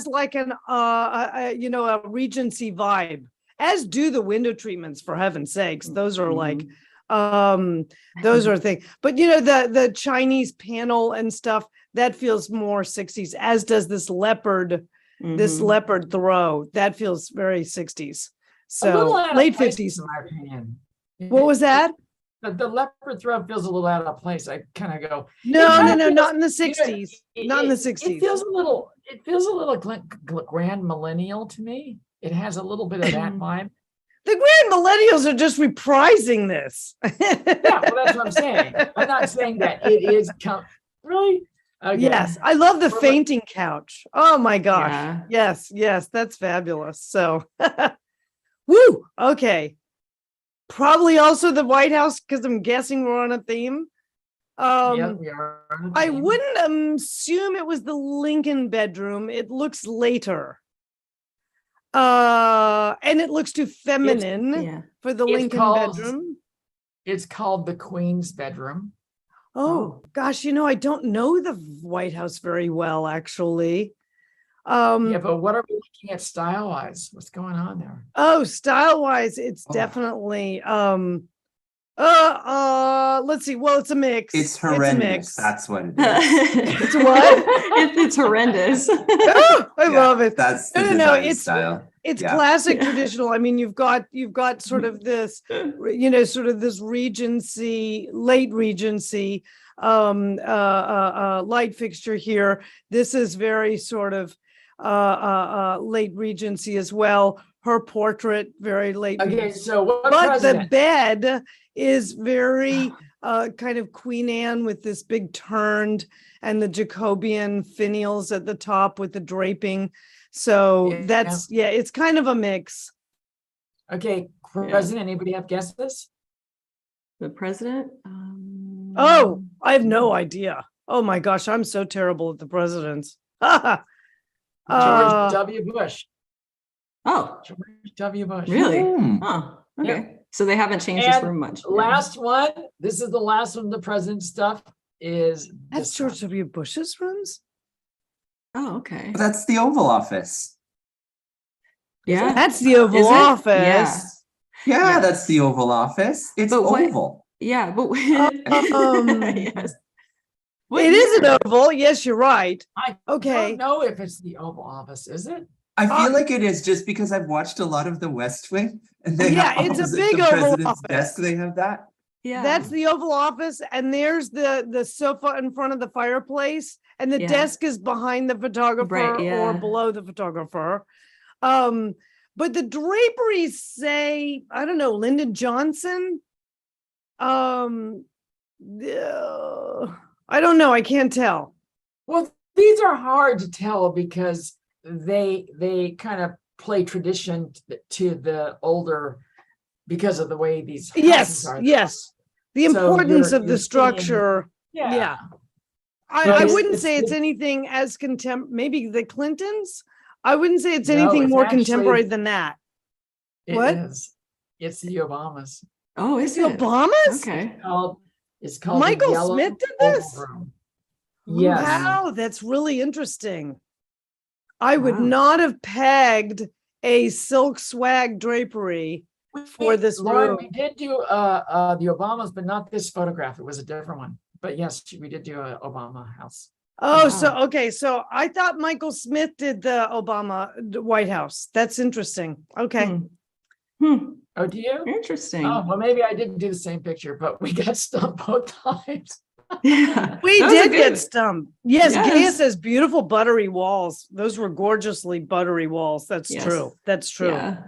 like an a Regency vibe, as do the window treatments, for heaven's sakes. Those are like those are things. But the Chinese panel and stuff, that feels more 60s, as does this leopard Mhm. throw. That feels very 60s. A little So out of late place, 50s. in my opinion. What was that? The leopard throw feels a little out of place. I kind of go. No, kinda feels- not in the you know, 60s. Not in the It 60s. feels a little. It feels a little grand millennial to me. It has a little bit of that vibe. The grand millennials are just reprising this. Yeah, well, that's what I'm saying. I'm not saying that it is really. Okay. Yes, I love the Well, fainting couch. Oh my gosh. Yeah. Yes, that's fabulous. So, woo, okay. Probably also the White House, because I'm guessing we're on a theme. Yeah, we are. on a I theme. wouldn't assume it was the Lincoln bedroom. It looks later. And it looks too feminine Yeah. for the it's Lincoln called- bedroom. It's called the Queen's bedroom. Oh, gosh, I don't know the White House very well, actually. Yeah, but what are we looking at style-wise? What's going on there? Oh, style-wise, it's Oh. definitely let's see. Well, it's a mix. It's a horrendous. mix. That's what it is. It's what? It's horrendous. Oh, I Yeah, love it. That's the No, design it's style. It's Yeah. classic Yeah. traditional. I mean, you've got sort of this, sort of this Regency, late Regency light fixture here. This is very sort of late Regency as well. Her portrait, very late. Okay, so what But president? the bed is very kind of Queen Anne with this big turned and the Jacobean finials at the top with the draping. So Yeah. that's, it's kind of a mix. Okay, president, anybody have guesses? The president? Oh, I have no idea. Oh my gosh, I'm so terrible at the presidents. George Uh, W. Bush. Oh, George W. Bush. really? Hmm. Oh, okay. So they haven't changed this And room much. Last one. This is the last one. The president stuff is. That's this George one. W. Bush's rooms? Oh, okay. That's the Oval Office. Yeah. That's the Oval Is it? Office. Yeah, Yeah. that's the Oval Office. It's But what- oval. Yeah, but yes. What It is an year? oval. Yes, you're right. I Okay. don't know if it's the Oval Office, is it? I feel Um, like it is just because I've watched a lot of the West Wing, and they Yeah, have it's a opposite big the Oval president's Office. desk. They have that. Yeah. That's the Oval Office, and there's the sofa in front of the fireplace, and the Yeah. desk is behind the photographer or yeah. below the photographer. But the draperies say, I don't know, Lyndon Johnson. I don't know. I can't tell. Well, these are hard to tell because they kind of play tradition to the older because of the way these houses Yes, are. yes. The So importance you're- of you're the seeing- structure. Yeah. Yeah. But I it's- wouldn't it's say it's the- anything as maybe the Clintons. I wouldn't say it's No, anything it's more actually- contemporary than that. It What? is. It's the Obamas. Oh, is The it? Obamas? Okay. It's called the Michael Yellow Smith did Oval this? Room. Yes. Wow, that's really interesting. I would Wow. not have pegged a silk swag drapery for this Lauren, room. we did do the Obamas, but not this photograph. It was a different one. But yes, we did do an Obama house. Oh, Wow. so okay, so I thought Michael Smith did the White House. That's interesting. Okay. Hmm. Oh, do you? Interesting. Oh, well, maybe I didn't do the same picture, but we got stumped both times. Yeah. We That was a did get good- stumped. Yes, Yes. Gaius has beautiful buttery walls. Those were gorgeously buttery walls. That's Yes. true. That's true. Yeah.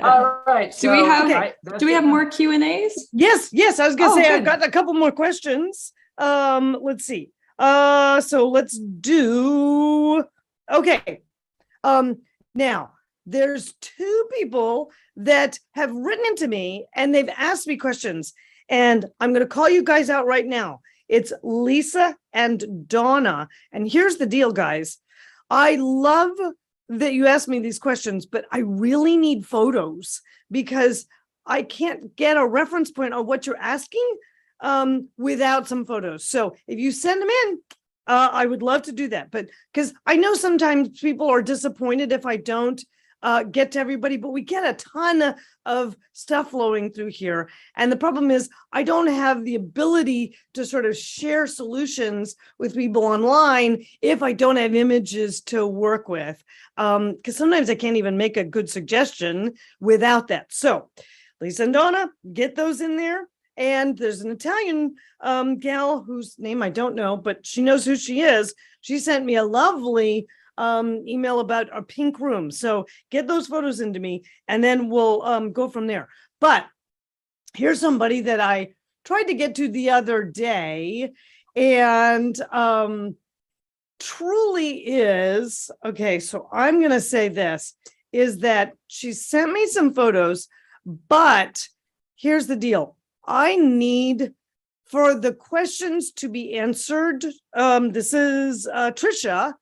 All right. Do we have- that's Do we it. have more Q&As? Yes. I was gonna Oh, say I've good. got a couple more questions. Let's see. So let's do. Okay. Now there's two people that have written into me and they've asked me questions, and I'm gonna call you guys out right now. It's Lisa and Donna, and here's the deal, guys. I love that you asked me these questions, but I really need photos because I can't get a reference point on what you're asking without some photos. So if you send them in, I would love to do that. But because I know sometimes people are disappointed if I don't get to everybody, but we get a ton of stuff flowing through here. And the problem is I don't have the ability to sort of share solutions with people online if I don't have images to work with. Because sometimes I can't even make a good suggestion without that. So Lisa and Donna, get those in there. And there's an Italian gal whose name I don't know, but she knows who she is. She sent me a lovely email about a pink room. So get those photos into me and then we'll go from there. But here's somebody that I tried to get to the other day and truly is, okay, so I'm going to say this, is that she sent me some photos, but here's the deal. I need for the questions to be answered. This is Trisha.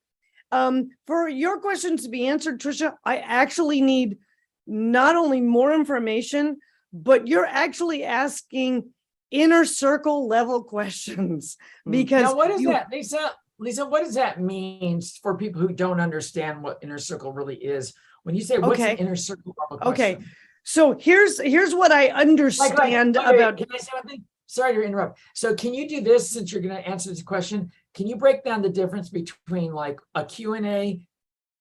For your questions to be answered, Trisha, I actually need not only more information, but you're actually asking inner circle level questions, because now what is that, Lisa? Lisa, what does that mean for people who don't understand what inner circle really is? When you say what's an inner circle level question? Okay. So here's what I understand about. Can I say one thing? Sorry to interrupt. So can you do this, since you're going to answer this question? Can you break down the difference between like a Q&A,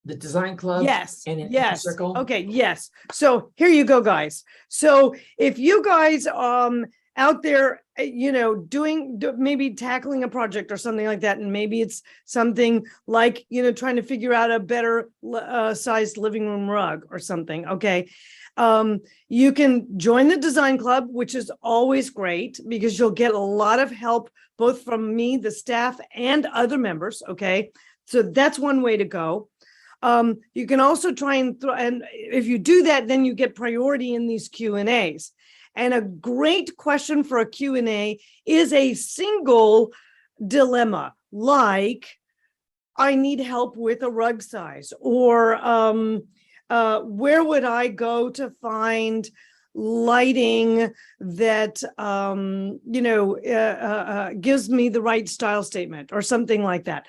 the design club, Yes, and an inner yes. circle? Okay, yes. So here you go, guys. So if you guys out there, maybe tackling a project or something like that, and maybe it's something like, trying to figure out a better sized living room rug or something. Okay. You can join the design club, which is always great because you'll get a lot of help, both from me, the staff, and other members. Okay. So that's one way to go. You can also try and if you do that, then you get priority in these Q&As. And a great question for a Q&A is a single dilemma, like, I need help with a rug size, or where would I go to find lighting that gives me the right style statement, or something like that.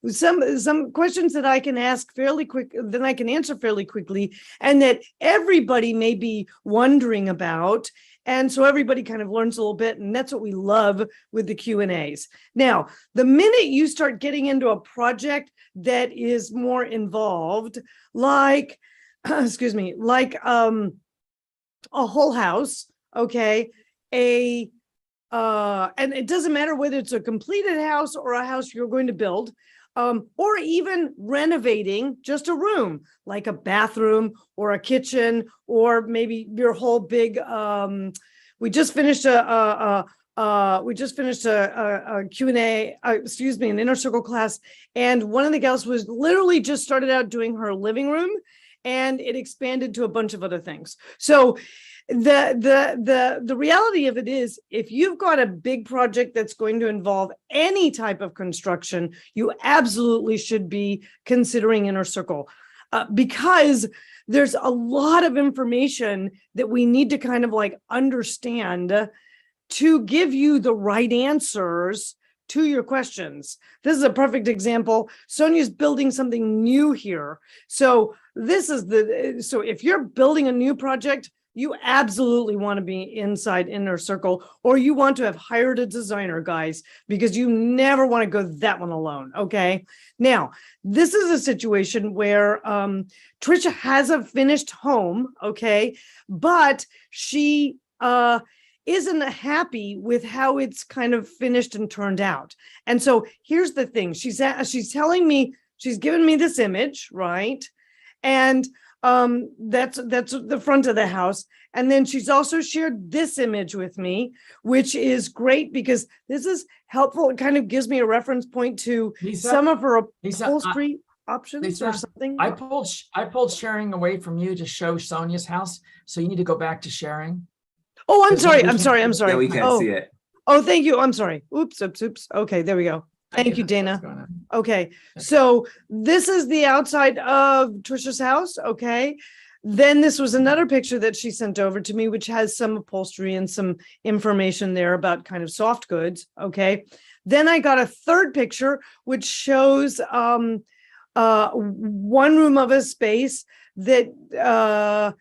Some questions that I can ask fairly quick, then I can answer fairly quickly, and that everybody may be wondering about. And so everybody kind of learns a little bit, and that's what we love with the Q&As. Now, the minute you start getting into a project that is more involved, like, a whole house, okay, and it doesn't matter whether it's a completed house or a house you're going to build, or even renovating just a room, like a bathroom or a kitchen, or maybe your whole big. We just finished a Q&A, an inner circle class, and one of the gals was literally just started out doing her living room, and it expanded to a bunch of other things. So the reality of it is, if you've got a big project that's going to involve any type of construction, you absolutely should be considering inner circle, because there's a lot of information that we need to kind of like understand to give you the right answers to your questions. This is a perfect example. Sonia's building something new here. So if you're building a new project, you absolutely want to be inside inner circle, or you want to have hired a designer, guys, because you never want to go that one alone. Okay. Now, this is a situation where Trisha has a finished home. Okay. But she isn't happy with how it's kind of finished and turned out. And so here's the thing. She's telling me, she's given me this image, right? And that's the front of the house. And then she's also shared this image with me, which is great because this is helpful. It kind of gives me a reference point to some of her upholstery options or something. I pulled sharing away from you to show Sonia's house. So you need to go back to sharing. Oh, I'm sorry. Yeah, we can't see it. Oh, thank you. I'm sorry. Oops. Okay, there we go. Thank you, Dana. Okay, so this is the outside of Trisha's house. Okay, then this was another picture that she sent over to me, which has some upholstery and some information there about kind of soft goods. Okay, then I got a third picture, which shows one room of a space that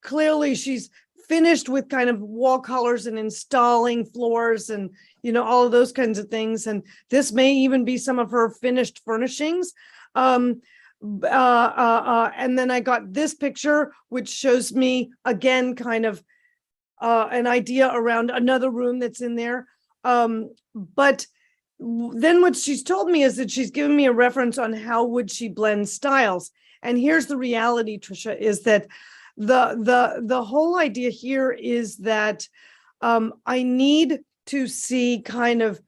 clearly she's finished with kind of wall colors and installing floors and all of those kinds of things. And this may even be some of her finished furnishings. And then I got this picture, which shows me again kind of an idea around another room that's in there. But then what she's told me is that she's given me a reference on how would she blend styles. And here's the reality, Trisha, is that the whole idea here is that I need to see kind of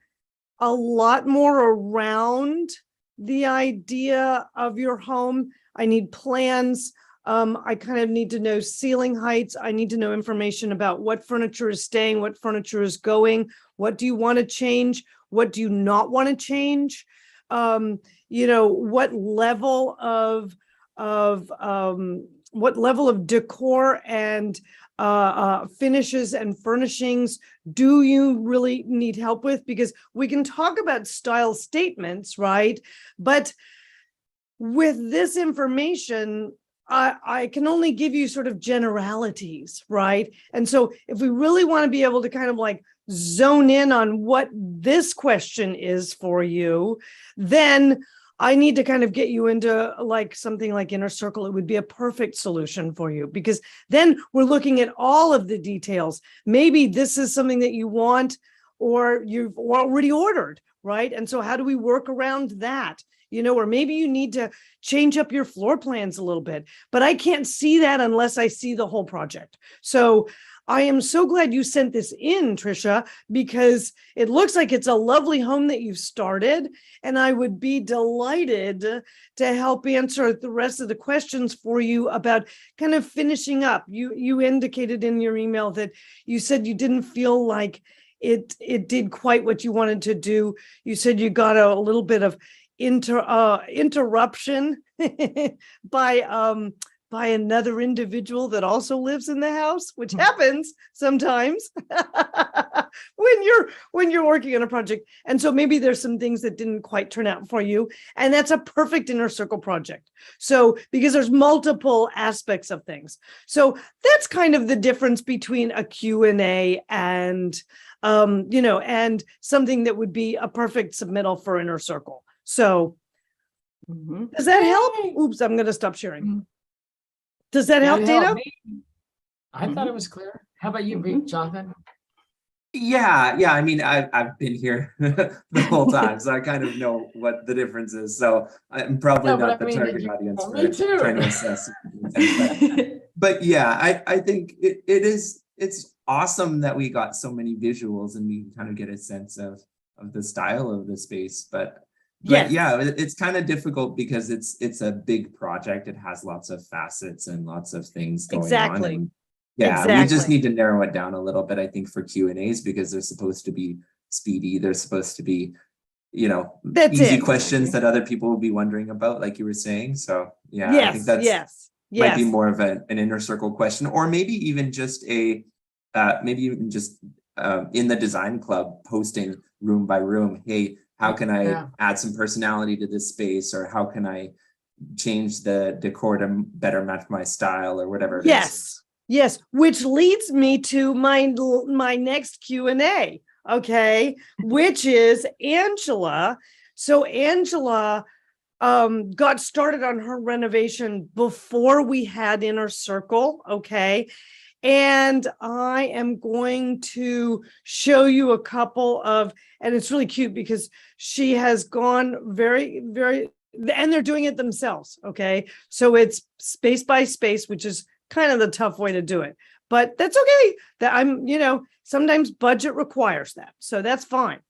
a lot more around the idea of your home. I need plans. I kind of need to know ceiling heights. I need to know information about what furniture is staying, what furniture is going. What do you want to change? What do you not want to change? What level of what level of decor and finishes and furnishings do you really need help with? Because we can talk about style statements, right? But with this information, I can only give you sort of generalities, right? And so if we really want to be able to kind of like zone in on what this question is for you, then I need to kind of get you into like something like Inner Circle. It would be a perfect solution for you, because then we're looking at all of the details. Maybe this is something that you want or you've already ordered, right? And so how do we work around that? Or maybe you need to change up your floor plans a little bit, but I can't see that unless I see the whole project. So I am so glad you sent this in, Trisha, because it looks like it's a lovely home that you've started, and I would be delighted to help answer the rest of the questions for you about kind of finishing up. You indicated in your email that you said you didn't feel like it did quite what you wanted to do. You said you got a little bit of interruption by another individual that also lives in the house, which happens sometimes when you're working on a project. And so maybe there's some things that didn't quite turn out for you, and that's a perfect Inner Circle project. So because there's multiple aspects of things. So that's kind of the difference between a Q&A and and something that would be a perfect submittal for Inner Circle. So does that help? Oops, I'm going to stop sharing. Does that help, Dana? I thought it was clear. How about you, Jonathan? Yeah. I mean, I've been here the whole time, so I kind of know what the difference is. So I'm probably not the target audience for trying to assess. But yeah, I think it's awesome that we got so many visuals and we can kind of get a sense of the style of the space. But yeah, it's kind of difficult because it's a big project. It has lots of facets and lots of things going on. And we just need to narrow it down a little bit, I think, for Q&As, because they're supposed to be speedy. They're supposed to be, easy questions that other people will be wondering about, like you were saying. So I think that's might be more of an Inner Circle question, or maybe even just in the design club posting room by room. Hey, how can I add some personality to this space, or how can I change the decor to better match my style, or whatever it is. Yes, which leads me to my next Q&A, okay, which is Angela. So Angela got started on her renovation before we had Inner Circle, okay? And I am going to show you a couple of, and it's really cute because she has gone very, very, and they're doing it themselves, okay? So it's space by space, which is kind of the tough way to do it, but that's okay. That sometimes budget requires that. So that's fine.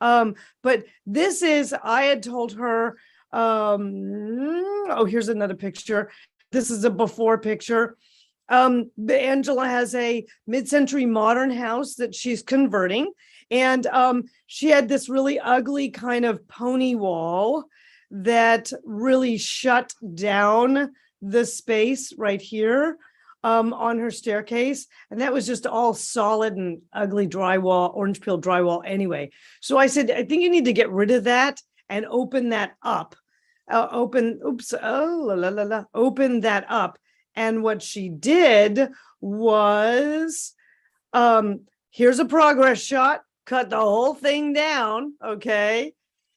But this is, I had told her, here's another picture. This is a before picture. Angela has a mid-century modern house that she's converting, and she had this really ugly kind of pony wall that really shut down the space right here on her staircase, and that was just all solid and ugly drywall, orange peel drywall anyway. So I said, I think you need to get rid of that and open that up. Open that up. And what she did was, here's a progress shot, cut the whole thing down, okay?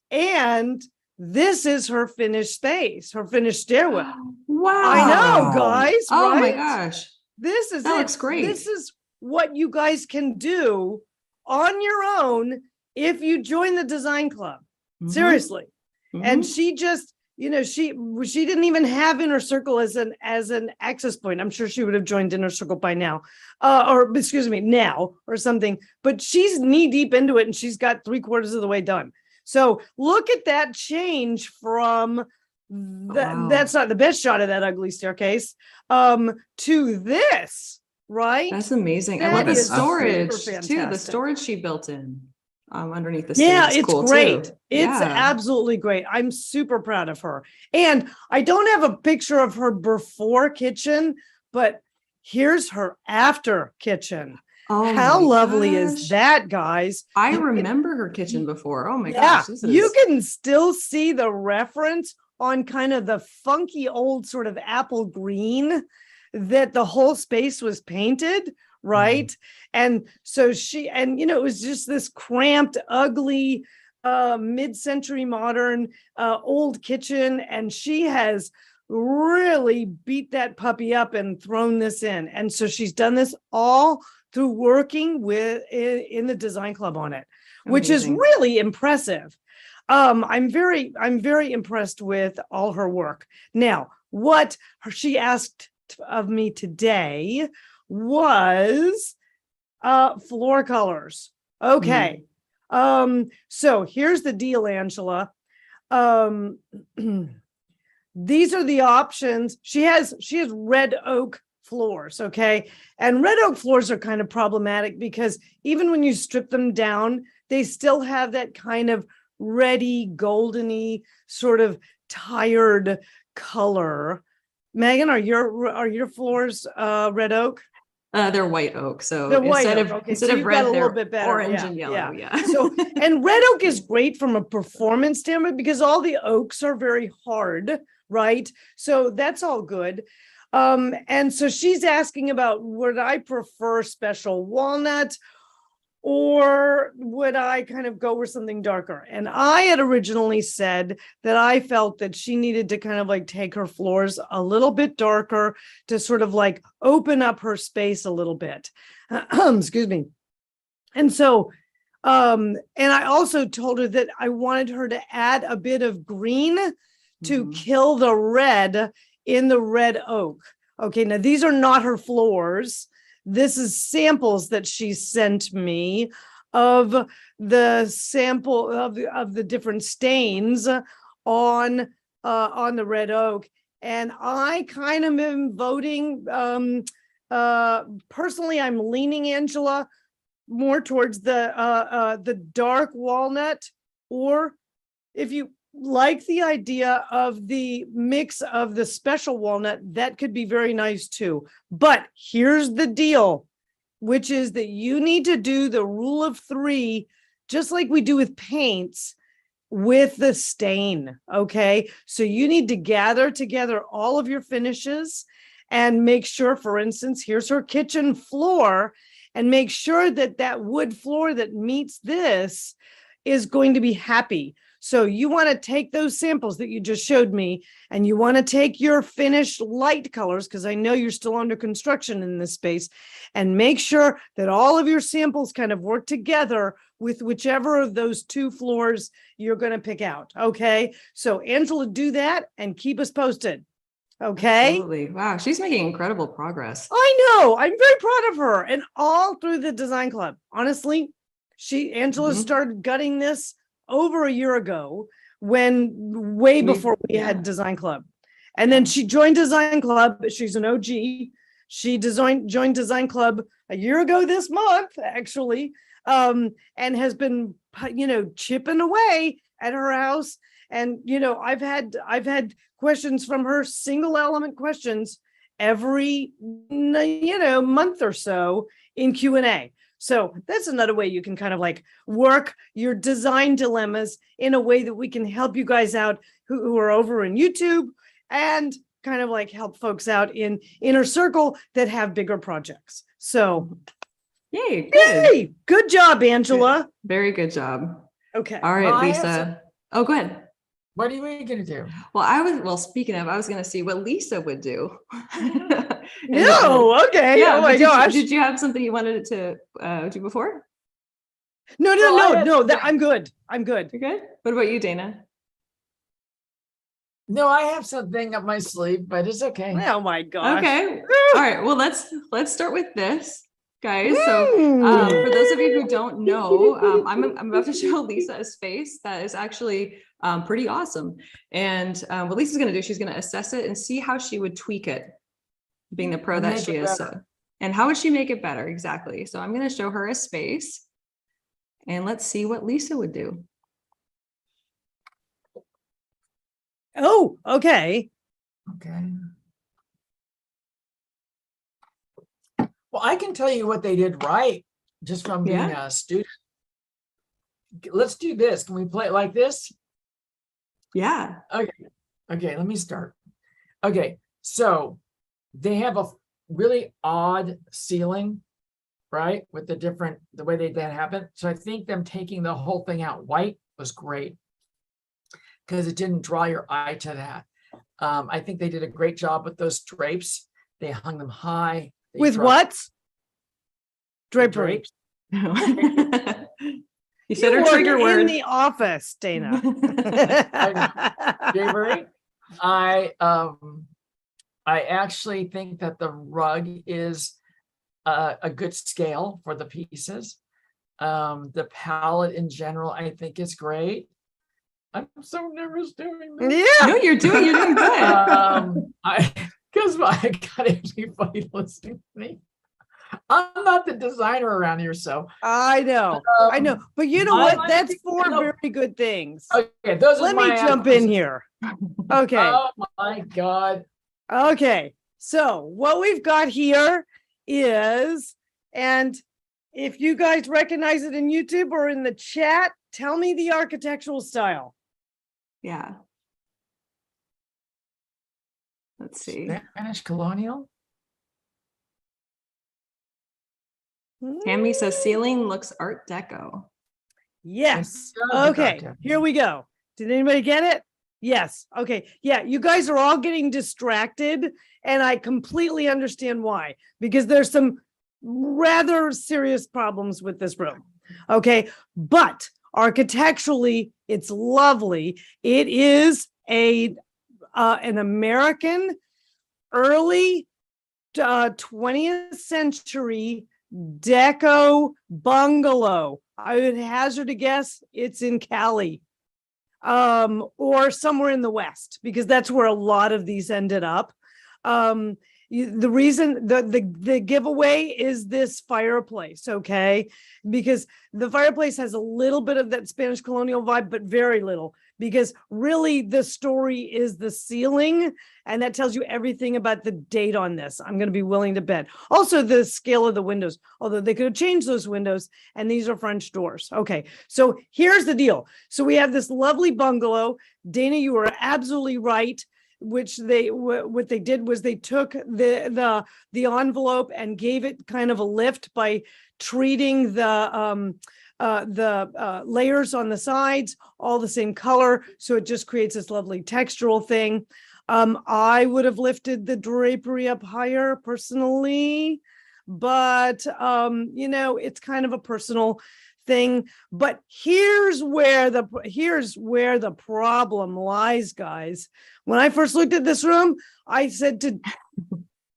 And this is her finished space, her finished stairwell. Wow. I know, guys, Oh right? my gosh. That looks great. This is what you guys can do on your own if you join the design club. Seriously. And she just, she didn't even have Inner Circle as an access point. I'm sure she would have joined Inner Circle by now, now or something. But she's knee deep into it, and she's got 3/4 of the way done. So look at that change from that's not the best shot of that ugly staircase to this, right? That's amazing. I love the storage too. The storage she built in. underneath the Yeah, stage. it's cool great. too. It's Yeah. absolutely great. I'm super proud of her. And I don't have a picture of her before kitchen, but here's her after kitchen. Oh How my lovely gosh. is that, guys? I You can- remember her kitchen before. Oh my Yeah, gosh. you can still see the reference on kind of the funky old sort of apple green that the whole space was painted, right? And so it was just this cramped, ugly, mid-century modern old kitchen, and she has really beat that puppy up and thrown this in. And so she's done this all through working with in the design club on it, which is Amazing. really impressive. I'm very impressed with all her work. Now, what she asked of me today was floor colors. Okay. So here's the deal, Angela. These are the options. She has red oak floors, okay? And red oak floors are kind of problematic because even when you strip them down, they still have that kind of reddy, goldeny, sort of tired color. Megan, are your floors red oak? They're white oak. So They're white instead oak. of Okay, instead so of you've red, got a little they're bit better. orange Yeah, and yellow. Yeah. So, and red oak is great from a performance standpoint because all the oaks are very hard, right? So that's all good. And so she's asking about, would I prefer special walnut or would I kind of go with something darker? And I had originally said that I felt that she needed to kind of like take her floors a little bit darker to sort of like open up her space a little bit. Excuse me. And so, and I also told her that I wanted her to add a bit of green to kill the red in the red oak. Okay, now these are not her floors. This is samples that she sent me of the sample of the different stains on the red oak. And I kind of am voting, personally, I'm leaning, Angela, more towards the dark walnut, or if you like the idea of the mix of the special walnut, that could be very nice too. But here's the deal, which is that you need to do the rule of 3, just like we do with paints, with the stain. Okay. So you need to gather together all of your finishes and make sure, for instance, here's her kitchen floor, and make sure that that wood floor that meets this is going to be happy. So you want to take those samples that you just showed me, and you want to take your finished light colors, because I know you're still under construction in this space, and make sure that all of your samples kind of work together with whichever of those 2 floors you're going to pick out. Okay. So Angela, do that and keep us posted. Okay. Absolutely. Wow. She's making incredible progress. I know. I'm very proud of her, and all through the design club. Honestly, Angela started gutting this over a year ago, when way before we had design club. And then she joined design club. She's an OG. She joined design club a year ago this month, actually, and has been, chipping away at her house. And, I've had questions from her, single element questions, every, month or so in Q&A. So that's another way you can kind of like work your design dilemmas in a way that we can help you guys out who are over in YouTube, and kind of like help folks out in inner circle that have bigger projects. So yay. Good. yay, good job, Angela. Good. Very good job. Okay. All right, Lisa. Oh, go ahead. What are you going to do? Well, speaking of, I was going to see what Lisa would do. No, okay. Yeah, oh my gosh. Did you have something you wanted to do before? No. I'm good. I'm good. You're good? What about you, Dana? No, I have something up my sleeve, but it's okay. Oh my gosh. Okay. All right. Well, let's start with this, guys. So for those of you who don't know, I'm about to show Lisa's face. That is actually pretty awesome. And what Lisa's going to do, she's going to assess it and see how she would tweak it, being the pro that she is. So, and how would she make it better? Exactly. So I'm going to show her a space. And let's see what Lisa would do. Oh, okay. Okay. Well, I can tell you what they did right just from being a student. Let's do this. Can we play it like this? Yeah. Okay. Okay, let me start. Okay, so they have a really odd ceiling, right? With the way that happened. So I think them taking the whole thing out white was great because it didn't draw your eye to that. I think they did a great job with those drapes. They hung them high. With what? Drapery. You said her trigger word. In the office, Dana. Drapery. I actually think that the rug is a good scale for the pieces. The palette in general, I think is great. I'm so nervous doing this. Yeah. No, you're doing good. Because I got everybody listening to me. I'm not the designer around here, so I know, but you know what? That's four very good things. Okay, those Let me jump in here. Okay. Oh my God. Okay, so what we've got here is, and if you guys recognize it in YouTube or in the chat, tell me the architectural style. Yeah. Let's see. Spanish colonial. Tammy says ceiling looks Art Deco. Yes. Okay, here we go. Did anybody get it? Yes. Okay. Yeah, you guys are all getting distracted, and I completely understand why, because there's some rather serious problems with this room. Okay, but architecturally, it's lovely. It is an American early 20th century deco bungalow. I would hazard a guess it's in Cali, or somewhere in the West, because that's where a lot of these ended up. The reason the giveaway is this fireplace, okay? Because the fireplace has a little bit of that Spanish colonial vibe, but very little, because really the story is the ceiling, and that tells you everything about the date on this. I'm going to be willing to bet. Also, the scale of the windows, although they could have changed those windows, and these are French doors. Okay, so here's the deal. So we have this lovely bungalow. Dana, you were absolutely right. What they did was they took the envelope and gave it kind of a lift by treating the layers on the sides all the same color, so it just creates this lovely textural thing. I would have lifted the drapery up higher personally, but it's kind of a personal thing. But here's where the problem lies, guys. When I first looked at this room, I said to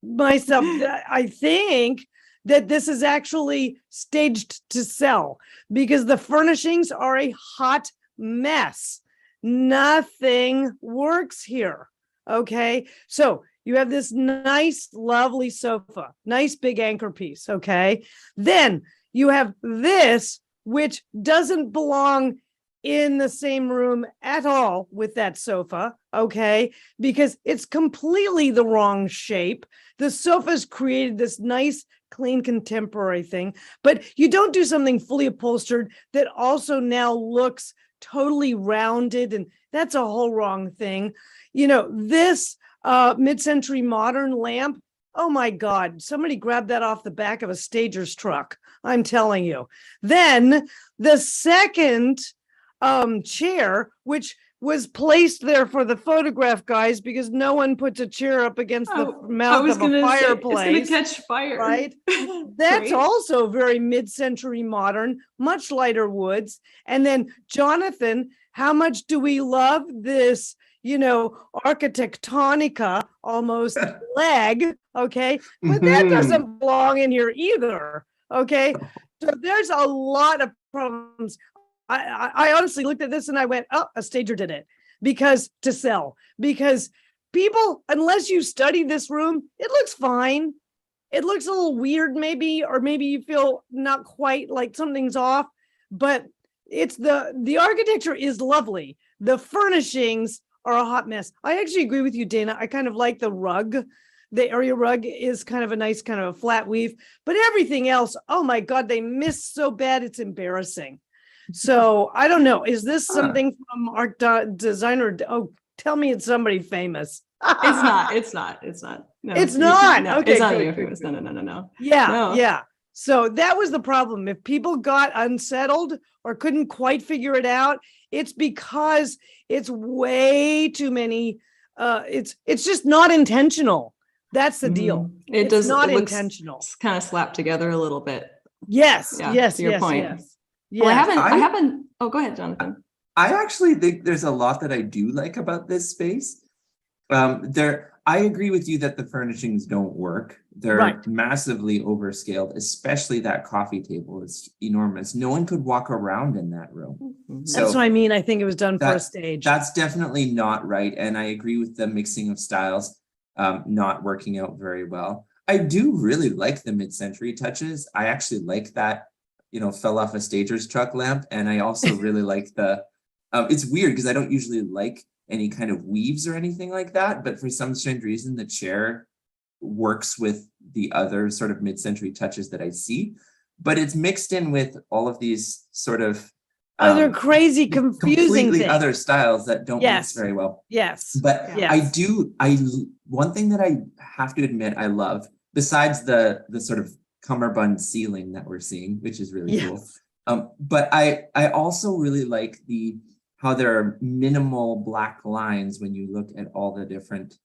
myself, I think that this is actually staged to sell, because the furnishings are a hot mess. Nothing works here. Okay, so you have this nice, lovely sofa, nice big anchor piece. Okay, then you have this, which doesn't belong in the same room at all with that sofa, okay? Because it's completely the wrong shape. The sofa's created this nice, clean, contemporary thing, but you don't do something fully upholstered that also now looks totally rounded, and that's a whole wrong thing. This mid-century modern lamp, oh my God, somebody grabbed that off the back of a stager's truck. I'm telling you. Then the second chair, which was placed there for the photograph, guys, because no one puts a chair up against the mouth of a fireplace. It's going to catch fire. Right? That's also very mid-century modern, much lighter woods. And then Jonathan, how much do we love this, architectonica almost leg, okay? But that doesn't belong in here either, okay? So there's a lot of problems. I honestly looked at this and I went, oh, a stager did it to sell. Because people, unless you study this room, it looks fine. It looks a little weird maybe, or maybe you feel not quite like something's off. but it's the architecture is lovely. The furnishings are a hot mess. I actually agree with you, Dana. I kind of like the rug. The area rug is kind of a nice kind of a flat weave, but everything else, oh my God, they missed so bad. It's embarrassing. So I don't know. Is this something from art designer? Oh, tell me it's somebody famous. It's not. No, It's not. Okay, it's not good, even good, famous. good. No. Yeah, No. yeah. So that was the problem. If people got unsettled or couldn't quite figure it out, it's because it's way too many. It's just not intentional. That's the deal. It's not intentional. It's kind of slapped together a little bit. Yes, Yeah, yes, to your yes, point. yes. Well, Yes. I haven't. Oh, go ahead, Jonathan. I actually think there's a lot that I do like about this space. I agree with you that the furnishings don't work. They're Right. massively overscaled, especially that coffee table is enormous. No one could walk around in that room. So That's what I mean. I think it was done for a that- stage. That's definitely not right. And I agree with the mixing of styles not working out very well. I do really like the mid-century touches. I actually like that, fell off a stager's truck lamp. And I also really like it's weird because I don't usually like any kind of weaves or anything like that, but for some strange reason, the chair works with the other sort of mid-century touches that I see, but it's mixed in with all of these sort of other crazy, confusing completely things. other styles that don't mix Yes. very well. Yes. But Yes. one thing that I have to admit I love, besides the sort of cummerbund ceiling that we're seeing, which is really cool. But I also really like how there are minimal black lines when you look at all the different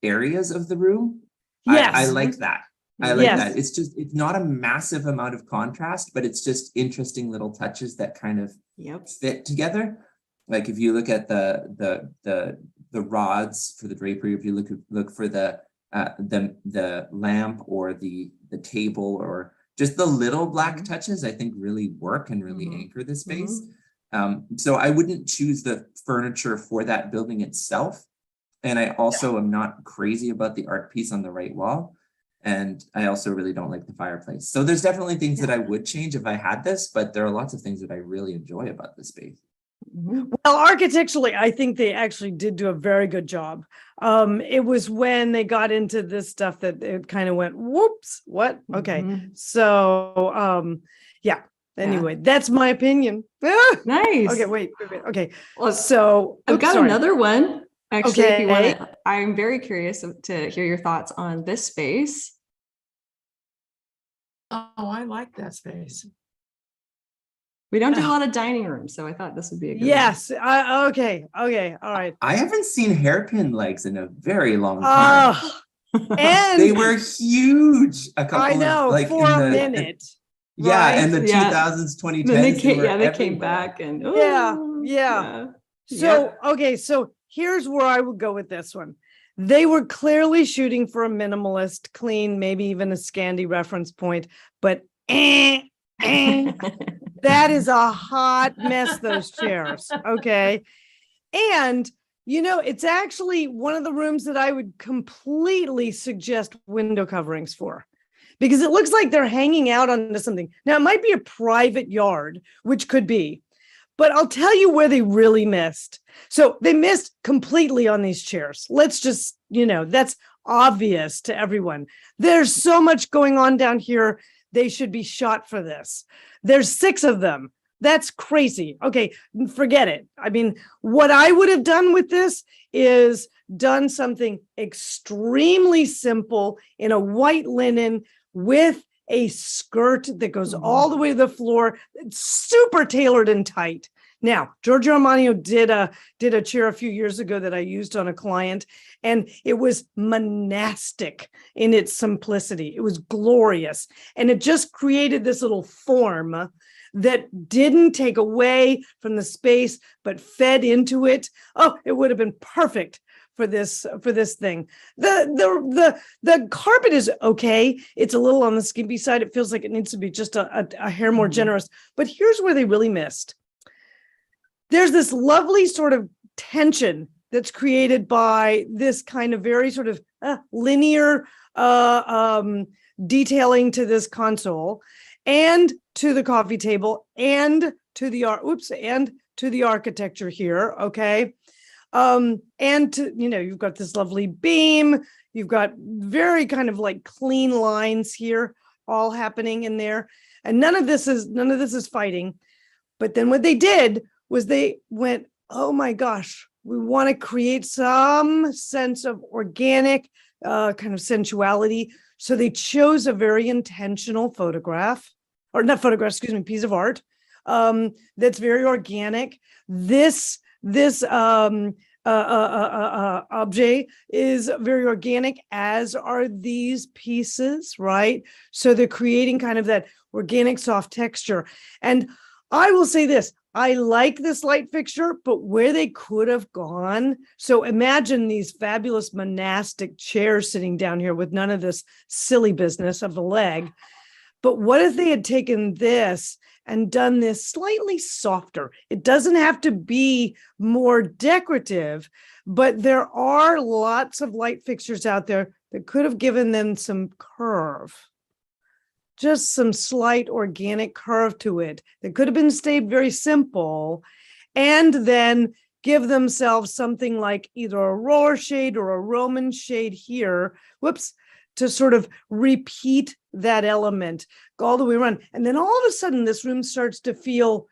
areas of the room. Yes. I like that. I like Yes. that. It's not a massive amount of contrast, but it's just interesting little touches that kind of fit together. Like if you look at the rods for the drapery, if you look for the lamp or the table, or just the little black touches, I think really work and really anchor the space. So I wouldn't choose the furniture for that building itself. And I also am not crazy about the art piece on the right wall. And I also really don't like the fireplace. So there's definitely things that I would change if I had this, but there are lots of things that I really enjoy about this space. Well, architecturally, I think they actually did do a very good job. It was when they got into this stuff that it kind of went, whoops, what? Okay. So, anyway, that's my opinion. Nice. Okay, wait. Okay. Well, So I've got another one. Actually, if you Okay. want I'm very curious to hear your thoughts on this space. Oh, I like that space. We don't do a lot of dining rooms, so I thought this would be a good one. Yes. Okay. All right. I haven't seen hairpin legs in a very long time. And They were huge a couple I know, of like for in a the minute. yeah, right? and the Yeah. 2000s, 2010s. Then they came, were they came everywhere. back and Yeah. So, okay, so here's where I would go with this one. They were clearly shooting for a minimalist, clean, maybe even a Scandi reference point, but that is a hot mess, those chairs. Okay. And, it's actually one of the rooms that I would completely suggest window coverings for, because it looks like they're hanging out onto something. Now, it might be a private yard, which could be, but I'll tell you where they really missed. So they missed completely on these chairs. Let's just, that's obvious to everyone. There's so much going on down here. They should be shot for this. There's 6 of them. That's crazy. Okay, forget it. I mean, what I would have done with this is done something extremely simple in a white linen with a skirt that goes all the way to the floor. It's super tailored and tight. Now, Giorgio Armani did a chair a few years ago that I used on a client, and it was monastic in its simplicity. It was glorious. And it just created this little form that didn't take away from the space, but fed into it. Oh, it would have been perfect for this thing. The carpet is okay. It's a little on the skimpy side. It feels like it needs to be just a hair more generous. But here's where they really missed. There's this lovely sort of tension that's created by this kind of very sort of linear detailing to this console. and to the coffee table and to the architecture here. Okay. And to, you've got this lovely beam. You've got very kind of like clean lines here all happening in there. And none of this is fighting. But then what they did was they went, oh my gosh, we want to create some sense of organic kind of sensuality. So they chose a very intentional piece of art that's very organic. This objet is very organic, as are these pieces, right? So they're creating kind of that organic soft texture. And I will say this, I like this light fixture, but where they could have gone. So imagine these fabulous monastic chairs sitting down here with none of this silly business of the leg. But what if they had taken this and done this slightly softer? It doesn't have to be more decorative, but there are lots of light fixtures out there that could have given them some curve. Just some slight organic curve to it that could have been stayed very simple, and then give themselves something like either a roller shade or a Roman shade here, to sort of repeat that element, go all the way around. And then all of a sudden, this room starts to feel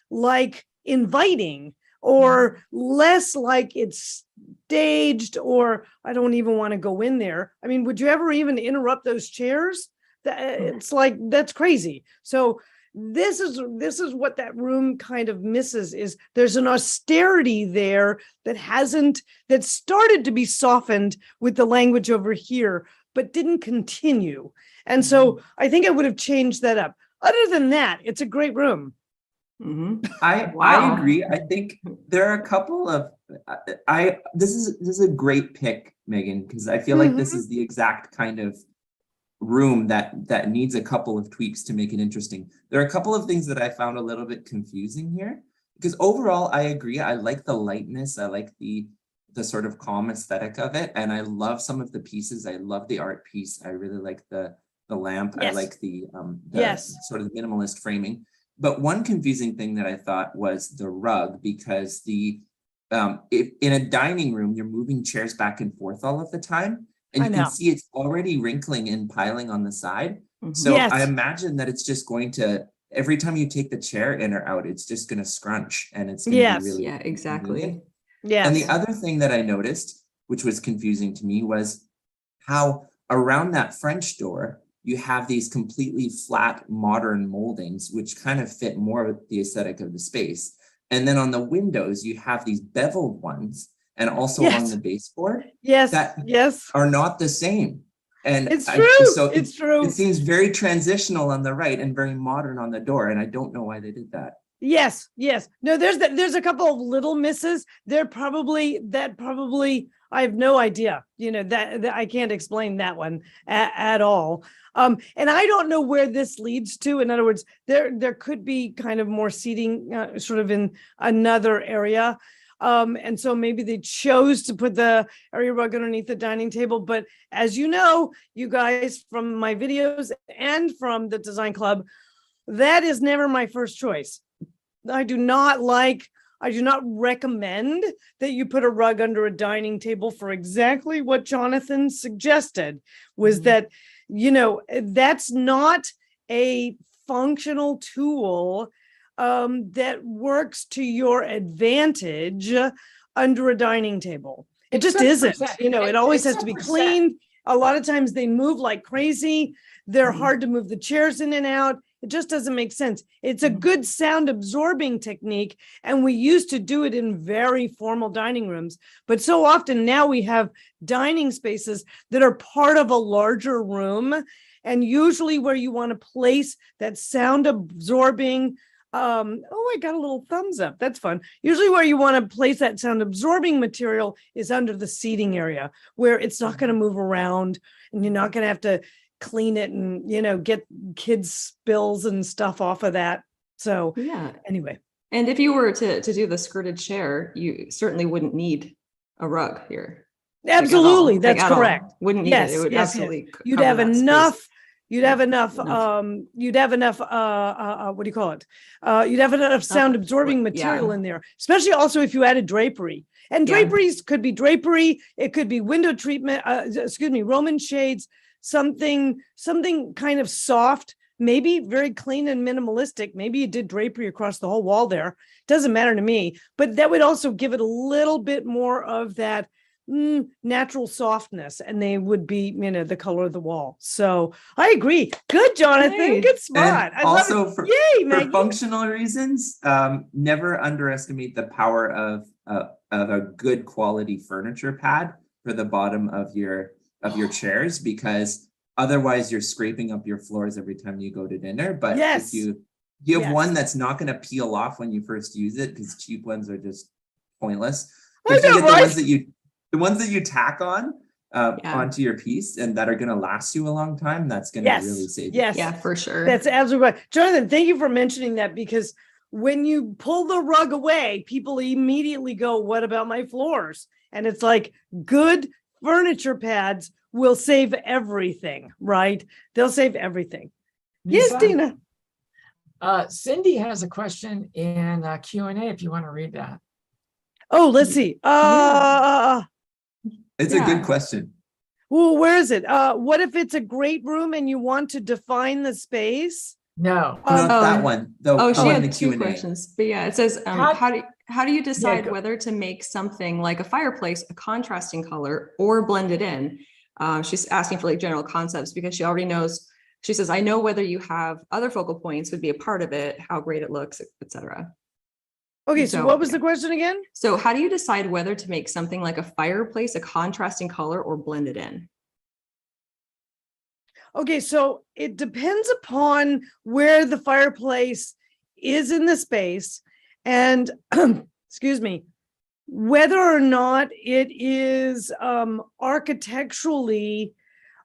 like inviting, or less like it's staged, or I don't even want to go in there. I mean, would you ever even interrupt those chairs? It's like, that's crazy. So this is what that room kind of misses, is there's an austerity there that started to be softened with the language over here, but didn't continue. And so I think I would have changed that up. Other than that, it's a great room. Mm-hmm. I agree. I think there are a couple of this is a great pick, Megan, because I feel like this is the exact kind of room that needs a couple of tweaks to make it interesting. There are a couple of things that I found a little bit confusing here, because overall I agree. I like the lightness. I like the sort of calm aesthetic of it, and I love some of the pieces. I love the art piece. I really like the lamp. Yes. I like the sort of minimalist framing. But one confusing thing that I thought was the rug, because in a dining room you're moving chairs back and forth all of the time. And you can see it's already wrinkling and piling on the side. So I imagine that it's just going to, every time you take the chair in or out, it's just going to scrunch, and it's going to be really. Yeah, exactly. Yeah. And the other thing that I noticed, which was confusing to me, was how around that French door, you have these completely flat modern moldings, which kind of fit more with the aesthetic of the space. And then on the windows, you have these beveled ones, and also on the baseboard, that are not the same. And it's true. It's true. It seems very transitional on the right and very modern on the door, and I don't know why they did that. Yes. No, there's a couple of little misses. That probably I have no idea. That I can't explain that one at all. And I don't know where this leads to. In other words, there could be kind of more seating sort of in another area. And so maybe they chose to put the area rug underneath the dining table. But as you know, you guys, from my videos and from the Design Club, that is never my first choice. I do not recommend that you put a rug under a dining table for exactly what Jonathan suggested, was that, that's not a functional tool that works to your advantage under a dining table. It just isn't. It always has to be cleaned. A lot of times they move like crazy. They're hard to move the chairs in and out. It just doesn't make sense. It's a good sound absorbing technique, and we used to do it in very formal dining rooms. But so often now we have dining spaces that are part of a larger room, and usually where you want to place that sound absorbing I got a little thumbs up. That's fun. Usually where you want to place that sound absorbing material is under the seating area, where it's not going to move around, and you're not going to have to clean it and, get kids' spills and stuff off of that. So anyway. And if you were to do the skirted chair, you certainly wouldn't need a rug here. Absolutely. That's correct. Wouldn't need it. It would absolutely. You'd have enough. Space. You'd have enough, you'd have enough, what do you call it? You'd have enough sound absorbing material in there, especially also if you added drapery. And draperies could be drapery, it could be window treatment, Roman shades, something kind of soft, maybe very clean and minimalistic. Maybe you did drapery across the whole wall there. Doesn't matter to me, but that would also give it a little bit more of that natural softness, and they would be, the color of the wall. So I agree. Good, Jonathan. Yay. Good spot. And also for Maggie. functional reasons, never underestimate the power of a good quality furniture pad for the bottom of your chairs, because otherwise you're scraping up your floors every time you go to dinner. But if you have one that's not going to peel off when you first use it, because cheap ones are just pointless. But you get the ones that you tack on onto your piece and that are going to last you a long time, that's going to really save you. Yeah, for sure. That's absolutely right. Jonathan, thank you for mentioning that, because when you pull the rug away, people immediately go, what about my floors? And it's like, good furniture pads will save everything, right? They'll save everything. Lisa? Yes, Dina. Cindy has a question in Q&A if you want to read that. Oh, let's see. It's a good question. Well, where is it? What if it's a great room and you want to define the space? No. That one. She had the two Q&A. questions. But yeah, it says, how do you decide whether to make something like a fireplace a contrasting color or blend it in? She's asking for like general concepts because she already knows. She says, I know whether you have other focal points would be a part of it, how great it looks, etc. Okay, so what was the question again? So how do you decide whether to make something like a fireplace a contrasting color or blend it in? Okay, so it depends upon where the fireplace is in the space and, excuse me, whether or not it is architecturally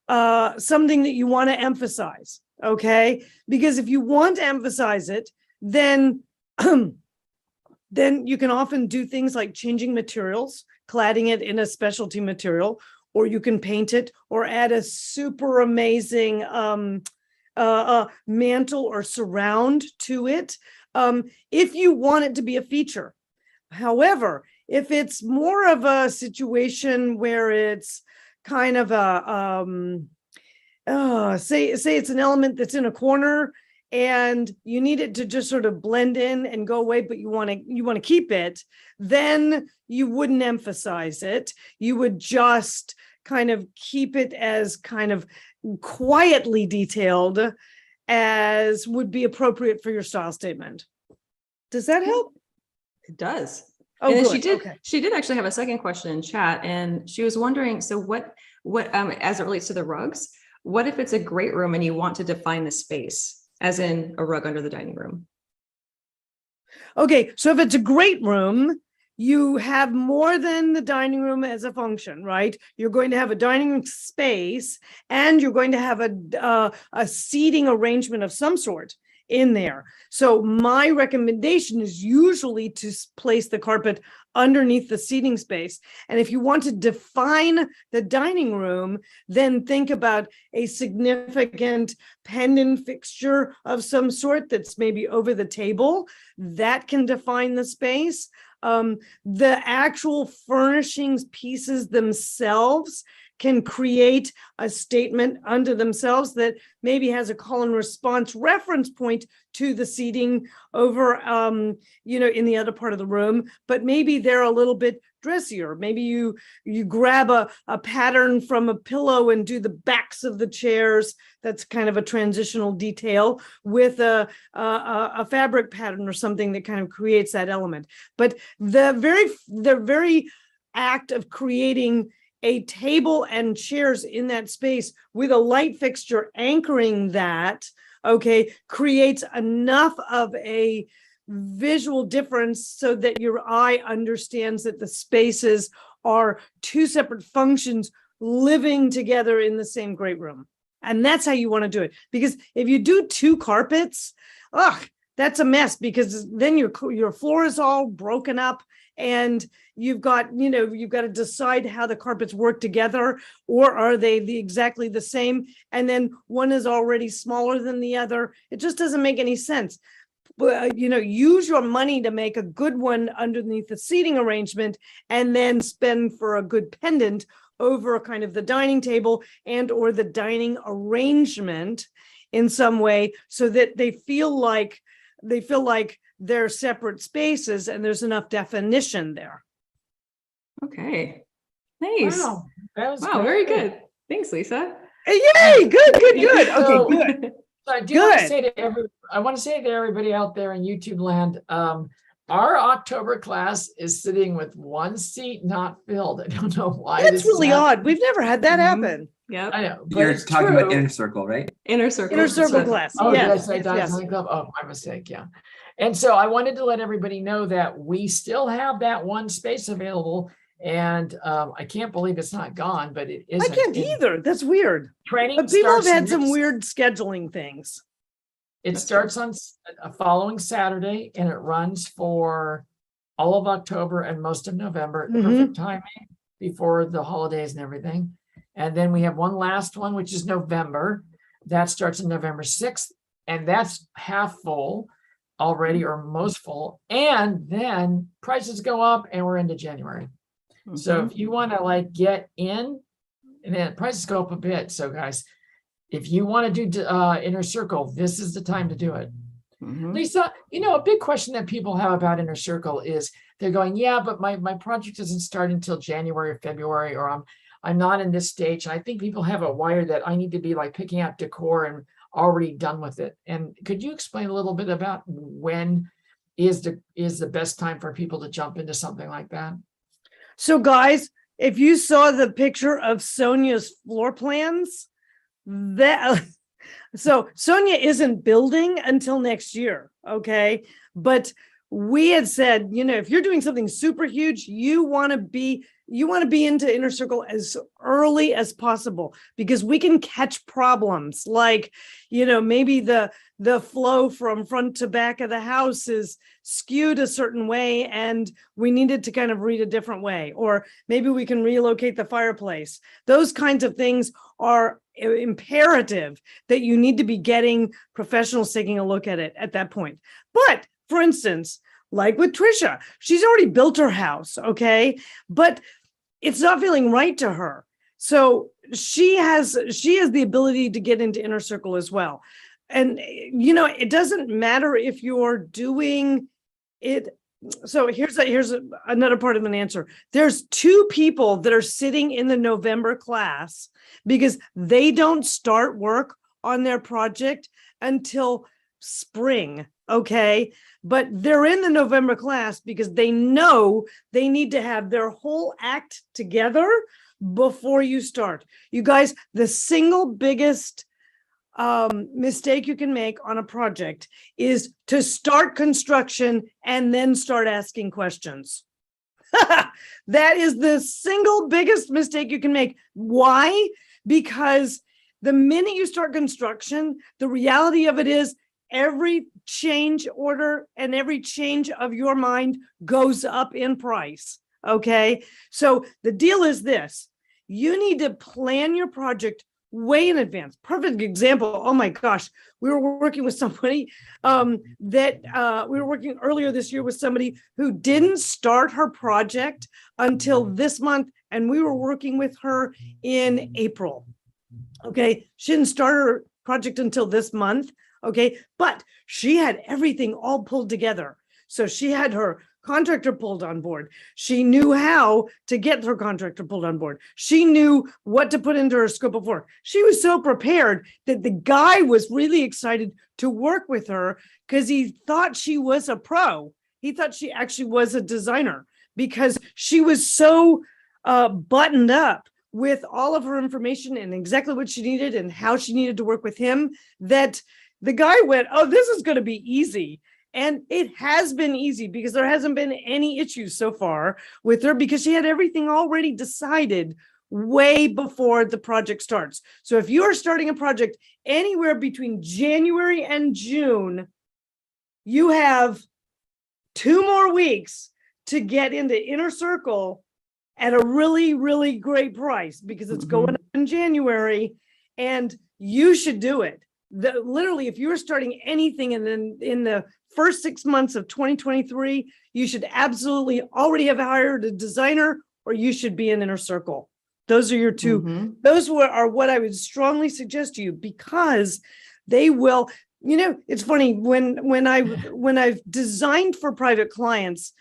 something that you want to emphasize, okay? Because if you want to emphasize it, then then you can often do things like changing materials, cladding it in a specialty material, or you can paint it or add a super amazing mantle or surround to it if you want it to be a feature. However, if it's more of a situation where it's kind of a, say it's an element that's in a corner and you need it to just sort of blend in and go away, but you want to keep it, then you wouldn't emphasize it. You would just kind of keep it as kind of quietly detailed as would be appropriate for your style statement. Does that help? It does. Oh, and good. She did actually have a second question in chat, and she was wondering, so what as it relates to the rugs, what if it's a great room and you want to define the space, as in a rug under the dining room? Okay, so if it's a great room, you have more than the dining room as a function, right? You're going to have a dining room space and you're going to have a seating arrangement of some sort in there. So my recommendation is usually to place the carpet underneath the seating space. And if you want to define the dining room, then think about a significant pendant fixture of some sort that's maybe over the table. That can define the space. The actual furnishings pieces themselves can create a statement unto themselves that maybe has a call and response reference point to the seating over, in the other part of the room, but maybe they're a little bit dressier. Maybe you grab a pattern from a pillow and do the backs of the chairs. That's kind of a transitional detail with a fabric pattern or something that kind of creates that element. But the very act of creating a table and chairs in that space with a light fixture anchoring that, okay, creates enough of a visual difference so that your eye understands that the spaces are two separate functions living together in the same great room. And that's how you want to do it. Because if you do two carpets, that's a mess, because then your floor is all broken up and you've got to decide how the carpets work together, or are they exactly the same, and then one is already smaller than the other. It just doesn't make any sense. But use your money to make a good one underneath the seating arrangement, and then spend for a good pendant over kind of the dining table and or the dining arrangement in some way, so that they feel like they're separate spaces and there's enough definition there. Okay. Nice. Wow, that was Very good. Thanks, Lisa. Yay! Good. Okay, So- good. So I do want to Good. say to everybody out there in YouTube land, our October class is sitting with one seat not filled. I don't know why. That's this is really happening. odd. We've never had that Mhm. happen. Yep. I know, but You're it's talking true. about inner circle, right? Inner circle. Inner circle So- class. Oh, did I Yes, say yes. Dezignclub? Oh, my mistake. Yeah. And so I wanted to let everybody know that we still have that one space available, and I can't believe it's not gone, but it I isn't. can't And either. That's weird. Training But people have starts had some next- weird scheduling things. It That's starts on a following Saturday, and it runs for all of October and most of November. Mhm. Perfect timing before the holidays and everything. And then we have one last one, which is November. That starts on November 6th, and that's half full already, or most full. And then prices go up, and we're into January. So Mhm. if you want to get in, and then prices go up a bit. So guys, if you want to do inner circle, this is the time to do it. Mhm. Lisa, a big question that people have about inner circle is they're going, yeah, but my project doesn't start until January or February, or I'm not in this stage. And I think people have a wire that I need to be picking out decor and already done with it. And could you explain a little bit about when is the best time for people to jump into something like that? So guys, if you saw the picture of Sonia's floor plans, so Sonia isn't building until next year, okay? But we had said, if you're doing something super huge, you want to be into inner circle as early as possible, because we can catch problems like, maybe the flow from front to back of the house is skewed a certain way and we needed to kind of read a different way, or maybe we can relocate the fireplace. Those kinds of things are imperative that you need to be getting professionals taking a look at it at that point. But for instance, like with Trisha, she's already built her house, okay? But it's not feeling right to her. So she has the ability to get into inner circle as well. And, it doesn't matter if you're doing it. So here's another part of an answer. There's 2 people that are sitting in the November class because they don't start work on their project until spring, okay? But they're in the November class because they know they need to have their whole act together before you start. You guys, the single biggest mistake you can make on a project is to start construction and then start asking questions. That is the single biggest mistake you can make. Why? Because the minute you start construction, the reality of it is every change order and every change of your mind goes up in price. Okay. So the deal is this: you need to plan your project way in advance. Perfect example. Oh my gosh. We were working with somebody we were working earlier this year with somebody who didn't start her project until this month. And we were working with her in April. Okay. She didn't start her project until this month. Okay. But she had everything all pulled together. So she had her contractor pulled on board. She knew how to get her contractor pulled on board. She knew what to put into her scope of work. She was so prepared that the guy was really excited to work with her because he thought she was a pro. He thought she actually was a designer because she was so buttoned up with all of her information and exactly what she needed and how she needed to work with him that the guy went, oh, this is going to be easy. And it has been easy because there hasn't been any issues so far with her because she had everything already decided way before the project starts. So if you are starting a project anywhere between January and June, you have 2 more weeks to get into Inner Circle at a really, really great price because it's going up in January, and you should do it. Literally, if you're starting anything in the first 6 months of 2023, you should absolutely already have hired a designer, or you should be in Inner Circle. Those are your two. Those are what I would strongly suggest to you, because they will. You know, it's funny when I've designed for private clients,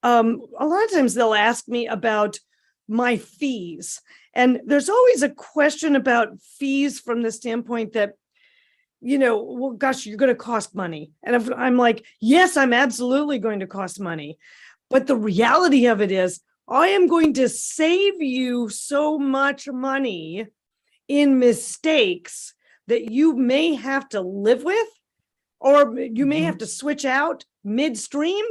a lot of times they'll ask me about my fees, and there's always a question about fees from the standpoint that, you know, well, gosh, you're going to cost money. And if I'm like, yes, I'm absolutely going to cost money. But the reality of it is, I am going to save you so much money in mistakes that you may have to live with, or you may have to switch out midstream.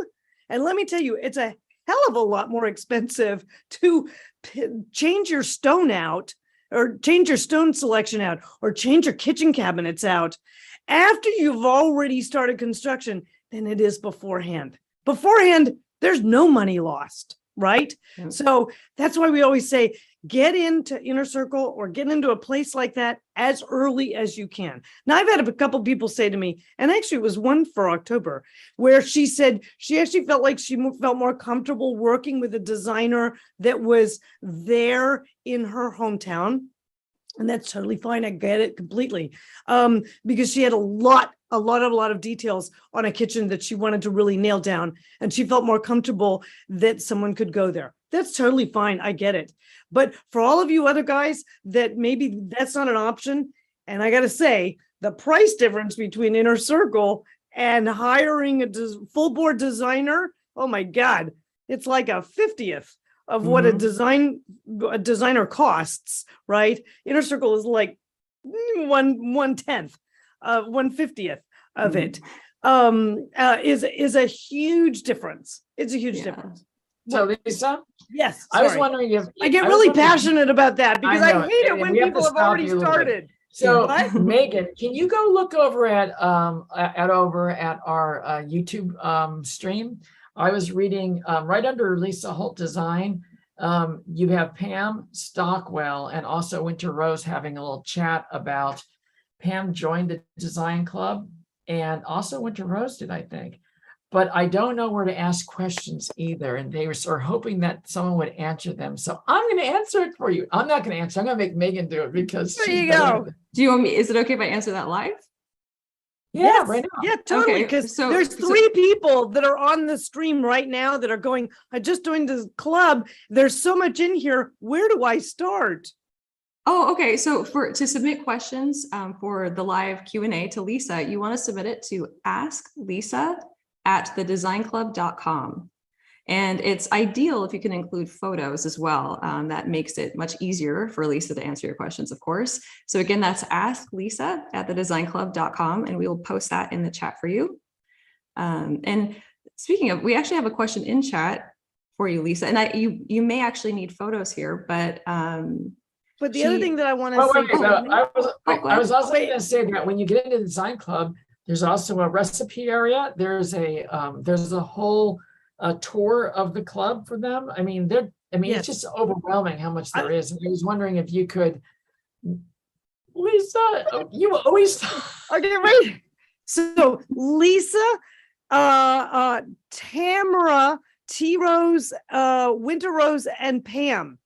And let me tell you, it's a hell of a lot more expensive to change your stone out, or change your stone selection out, or change your kitchen cabinets out after you've already started construction than it is beforehand. Beforehand, there's no money lost, right? Yeah. So that's why we always say, get into Inner Circle or get into a place like that as early as you can. Now, I've had a couple people say to me, and actually it was one for October, where she said she actually felt like she felt more comfortable working with a designer that was there in her hometown. And that's totally fine. I get it completely. Because she had a lot of details on a kitchen that she wanted to really nail down. And she felt more comfortable that someone could go there. That's totally fine. I get it. But for all of you other guys that maybe that's not an option, and I got to say, the price difference between Inner Circle and hiring a full board designer, oh my God, it's like a 50th of what a designer costs, right? Inner Circle is like 1/10 of 1/50th of it. Is a huge difference. It's a huge difference. So Lisa, yes, I was wondering if I get really passionate about that because I hate it when people have already started. So Megan, can you go look over at our YouTube stream? I was reading right under Lisa Holt Design. You have Pam Stockwell and also Winter Rose having a little chat about Pam joined the design club, and also Winter Rose did, I think. But I don't know where to ask questions either. And they were sort of hoping that someone would answer them. So I'm going to answer it for you. I'm not going to answer. I'm going to make Megan do it because there you go. Do you want me? Is it okay if I answer that live? Yeah, yes, right now. Yeah, totally. Because there's three people that are on the stream right now that are going, I just joined the club. There's so much in here. Where do I start? Oh, okay. So to submit questions for the live Q&A to Lisa, you want to submit it to asklisa@thedezignclub.com. And it's ideal if you can include photos as well. That makes it much easier for Lisa to answer your questions, of course. So again, that's asklisa@thedezignclub.com, and we will post that in the chat for you. And speaking of, we actually have a question in chat for you, Lisa. And you may actually need photos here, but the other thing that I want to say, I was also going to say that when you get into the design club, there's also a recipe area. There's a whole tour of the club for them. I mean, yes. It's just overwhelming how much there is. And I was wondering if you could, Lisa, you always okay, right. So Lisa, Tamara, T Rose, Winter Rose, and Pam,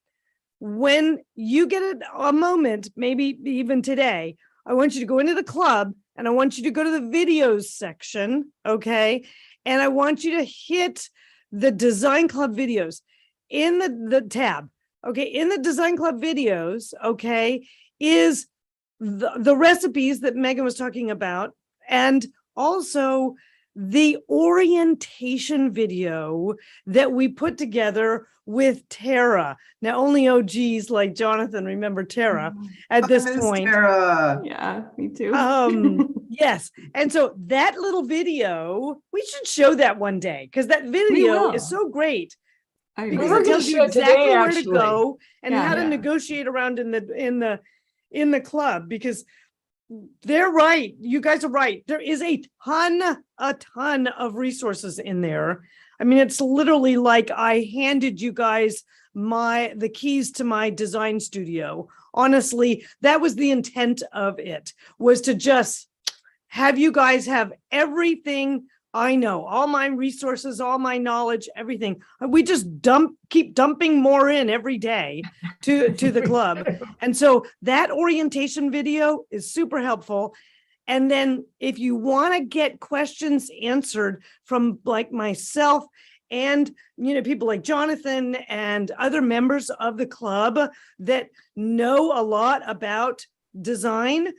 when you get a moment, maybe even today, I want you to go into the club and I want you to go to the videos section, okay? And I want you to hit the Design Club videos in the tab, okay? In the Design Club videos, okay, is the recipes that Megan was talking about, and also the orientation video that we put together with Tara. Now, only OGs like Jonathan remember Tara at this point. Tara. Yeah, me too. Yes. And so that little video, we should show that one day because that video is so great. Because it tells you exactly where to go and how to negotiate around in the club. Because they're right. You guys are right. There is a ton of resources in there. I mean, it's literally like I handed you guys the keys to my design studio. Honestly, that was the intent of it, was to just have you guys have everything I know, all my resources, all my knowledge, everything. We just keep dumping more in every day to the club. And so that orientation video is super helpful. And then if you want to get questions answered from like myself and, you know, people like Jonathan and other members of the club that know a lot about design,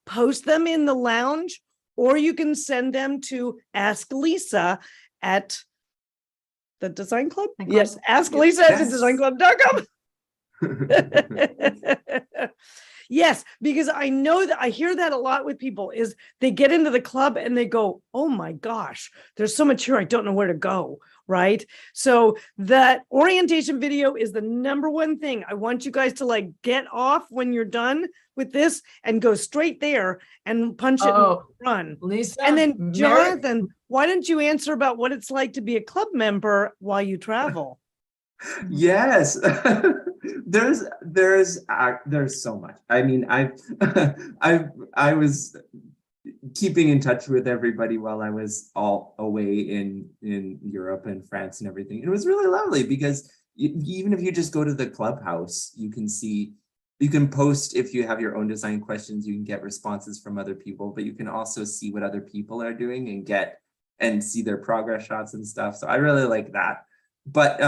post them in the lounge, or you can send them to Ask Lisa at the Design Club. Yes, Ask Lisa at Dezignclub.com. Yes, because I know that I hear that a lot with people is they get into the club and they go, oh my gosh, there's so much here. I don't know where to go. Right. So that orientation video is the number one thing. I want you guys to like get off when you're done with this and go straight there and punch it and run. Lisa. And then Jonathan, why don't you answer about what it's like to be a club member while you travel? Yes. There's so much. I mean, I was keeping in touch with everybody while I was all away in Europe and France and everything. It was really lovely because even if you just go to the clubhouse, you can post if you have your own design questions, you can get responses from other people, but you can also see what other people are doing and see their progress shots and stuff. So I really like that. But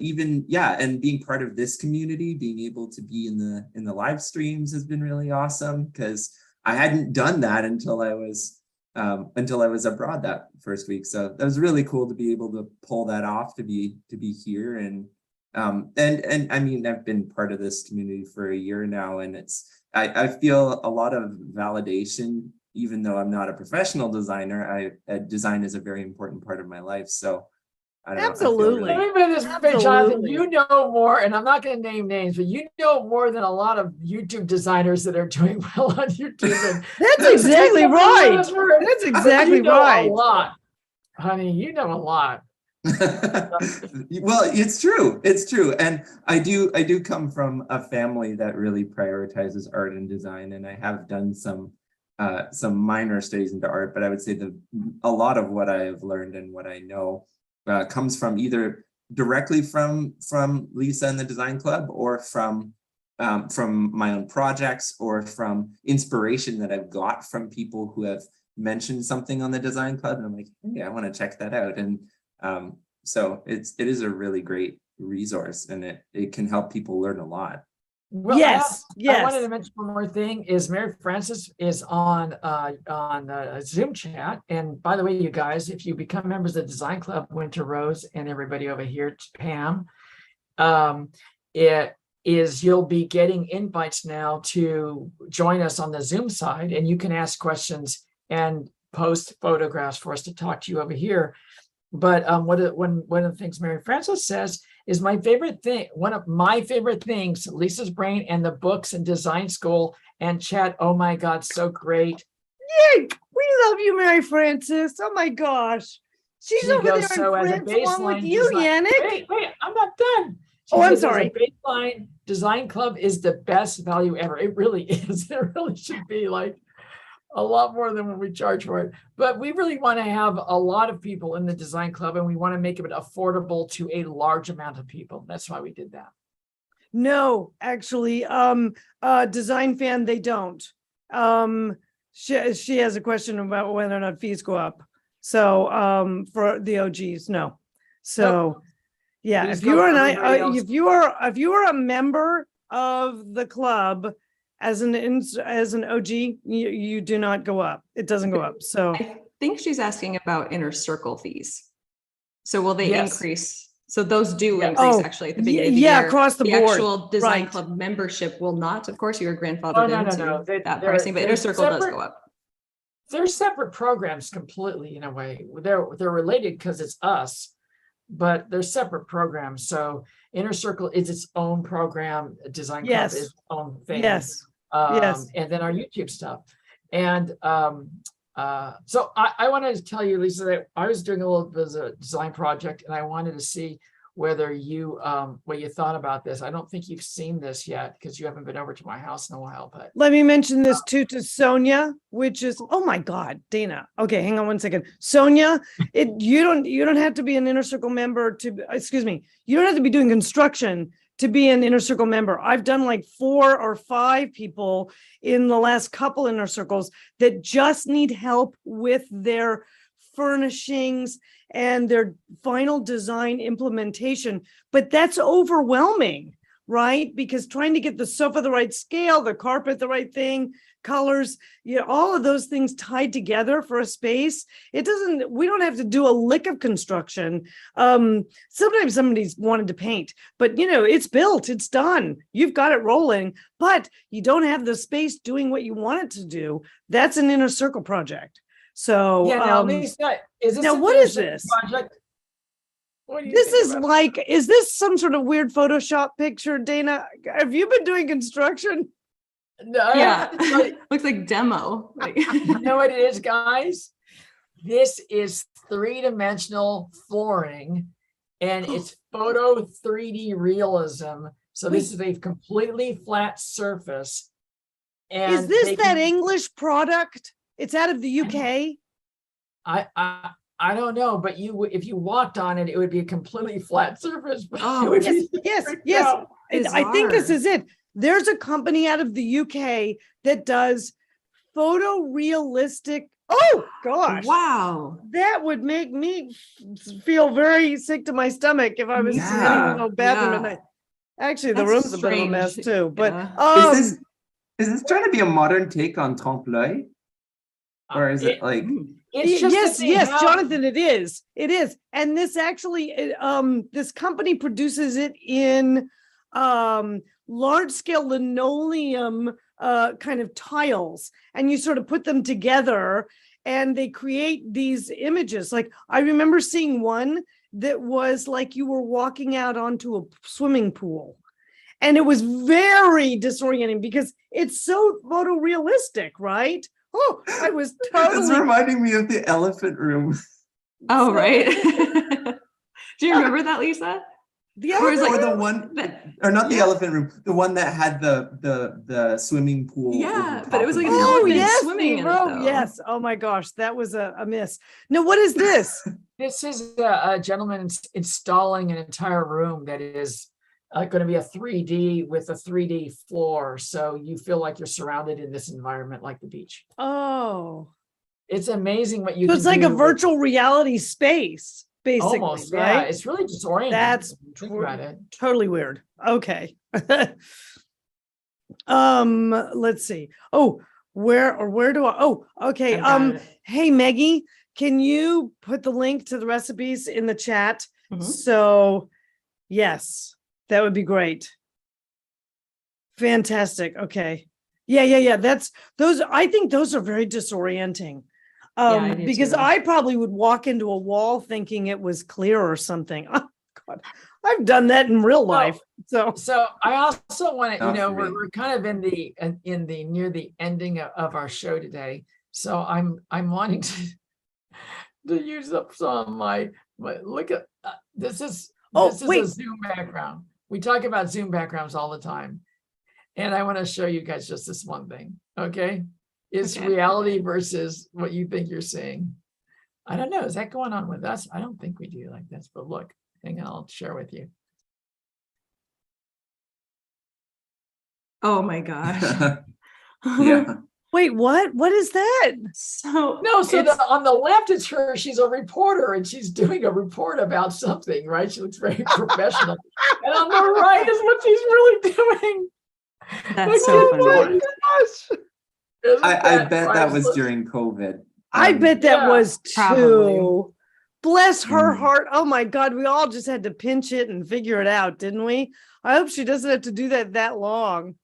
even, yeah, and being part of this community, being able to be in the live streams has been really awesome, because I hadn't done that until I was abroad that first week. So that was really cool to be able to pull that off, to be here. And I mean, I've been part of this community for a year now, and I feel a lot of validation, even though I'm not a professional designer. Design is a very important part of my life. So absolutely. Jonathan, you know more, and I'm not going to name names, but you know more than a lot of YouTube designers that are doing well on YouTube. That's exactly right. That's exactly right. A lot, honey. You know a lot. Well, it's true. It's true. And I do come from a family that really prioritizes art and design, and I have done some minor studies into art, but I would say a lot of what I have learned and what I know comes from either directly from Lisa and the Design Club, or from my own projects, or from inspiration that I've got from people who have mentioned something on the Design Club, and I'm like, hey, I want to check that out. And so it is a really great resource, and it can help people learn a lot. Well, yes. I wanted to mention one more thing. Is Mary Frances is on a Zoom chat, and by the way, you guys, if you become members of the Design Club, Winter Rose and everybody over here, Pam, you'll be getting invites now to join us on the Zoom side, and you can ask questions and post photographs for us to talk to you over here. But one of the things Mary Frances says is my favorite thing. One of my favorite things, Lisa's Brain and the books and design school and chat. Oh my God, so great. Yay! We love you, Mary Frances. Oh my gosh. She's over there in France along with you, Yannick. Wait, I'm not done. I'm sorry. Baseline Design Club is the best value ever. It really is. It really should be like a lot more than what we charge for it. But we really want to have a lot of people in the Design Club, and we want to make it affordable to a large amount of people. That's why we did that. No, actually, Design Fan, they don't. She has a question about whether or not fees go up. So for the OGs, no. So yeah, if you are a member of the club as an OG, you do not go up. It doesn't go up. So I think she's asking about inner circle fees. So will they increase? So those do increase actually at the beginning of the year. Across the board. The actual Design Club membership will not. Of course, you're grandfathered into that pricing, but inner circle does go up. They're separate programs completely in a way. They're related because it's us, but they're separate programs. So Inner Circle is its own program. Design Club is its own thing. Yes. Yes. and then our YouTube stuff. And so I wanted to tell you, Lisa, that I was doing a little bit of a design project, and I wanted to see whether you what you thought about this. I don't think you've seen this yet because you haven't been over to my house in a while. But Let me mention this too to Sonia, which is, oh my God, Dana. Okay, hang on one second. Sonia, you don't have to be an Inner Circle member to, excuse me, you don't have to be doing construction to be an Inner Circle member. I've done like 4 or 5 people in the last couple Inner Circles that just need help with their furnishings and their final design implementation. But that's overwhelming, right? Because trying to get the sofa the right scale, the carpet the right thing, colors, all of those things tied together for a space. We don't have to do a lick of construction. Sometimes somebody's wanted to paint, but it's built, it's done. You've got it rolling, but you don't have the space doing what you want it to do. That's an Inner Circle project. So yeah, now, Lisa, is this now what is this project? What do you this think is about it? like, is this some sort of weird Photoshop picture, Dana? Have you been doing construction? No, I Yeah, have to tell you, looks like demo. Like- you know what it is, guys? This is 3-dimensional flooring, and it's photo 3D realism. So this is a completely flat surface. And Is this they that can- English product? It's out of the UK. I don't know, but if you walked on it, it would be a completely flat surface. But Oh, it would Yes, be yes, tricked yes. out. I think this Bizarre. is it. There's a company out of the UK that does photorealistic. Oh gosh. Wow. That would make me feel very sick to my stomach if I was Me sitting in too. a bathroom at Yeah. night. Actually, the That's room's a bit of a mess strange. too. But Yeah. Is this trying to be a modern take on Trompe l'oeil? Or is it like It's just yes, that they yes, have- Jonathan, it is. It is. And this actually, this company produces it in large scale linoleum kind of tiles, and you sort of put them together and they create these images. Like I remember seeing one that was like you were walking out onto a swimming pool. And it was very disorienting because it's so photorealistic, right? Oh, I was it's totally. reminding me of the elephant room. Oh, right. Do you remember that, Lisa? The Or is other like Or the one, that- or not the yeah. elephant room, the one that had the swimming pool. Yeah, over but it top was of like an it. elephant yes, swimming in it, oh though. yes. Oh my gosh, that was a miss. No, what is this? This is a gentleman installing an entire room that is going to be a 3D with a 3D floor. So you feel like you're surrounded in this environment like the beach. Oh, It's amazing what you so can it's like a do with- virtual reality space, basically, almost, right? yeah. It's really disorienting. That's if you think about it. Totally weird. Okay. Let's see. Oh, where do I? Oh, okay. I got it. Hey Maggie, can you put the link to the recipes in the chat? Mhm. So, yes, that would be great. Fantastic. Okay. Yeah. That's those. I think those are very disorienting. I do Because too. I probably would walk into a wall thinking it was clear or something. Oh God, I've done that in real life. So So I also want to, Not for me. we're kind of in the near the ending of our show today. So I'm wanting to use up some of my look at this is Oh, this is wait. a Zoom background. We talk about Zoom backgrounds all the time, and I want to show you guys just this one thing. Okay, it's Okay. reality versus what you think you're seeing. I don't know. Is that going on with us? I don't think we do like this. But look, hang on, I'll share with you. Oh my gosh. Yeah. wait, what? What is that? So No, so it's- on the left, it's her. She's a reporter and she's doing a report about something, right? She looks very professional. And on the right is what she's really doing. that's Look so at funny. that. Isn't I bet that was priceless? during COVID. I bet that yeah, was probably. too. Bless her Mm. heart. Oh my God, we all just had to pinch it and figure it out, didn't we? I hope she doesn't have to do that long.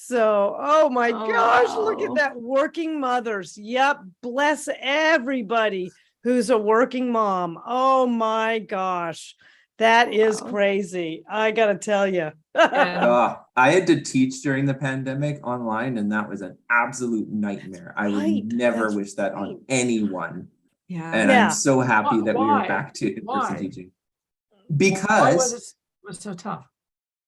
So, oh my Oh, gosh, look at wow. that. Working mothers. Yep. Bless everybody who's a working mom. Oh my gosh. That is Wow. crazy. I gotta tell you. And I had to teach during the pandemic online, and that was an absolute nightmare. I right. would never That's wish that right. on anyone. Yeah. And Yeah. I'm so happy that we were Why? back to in-person Why? teaching. why was Because, it so tough?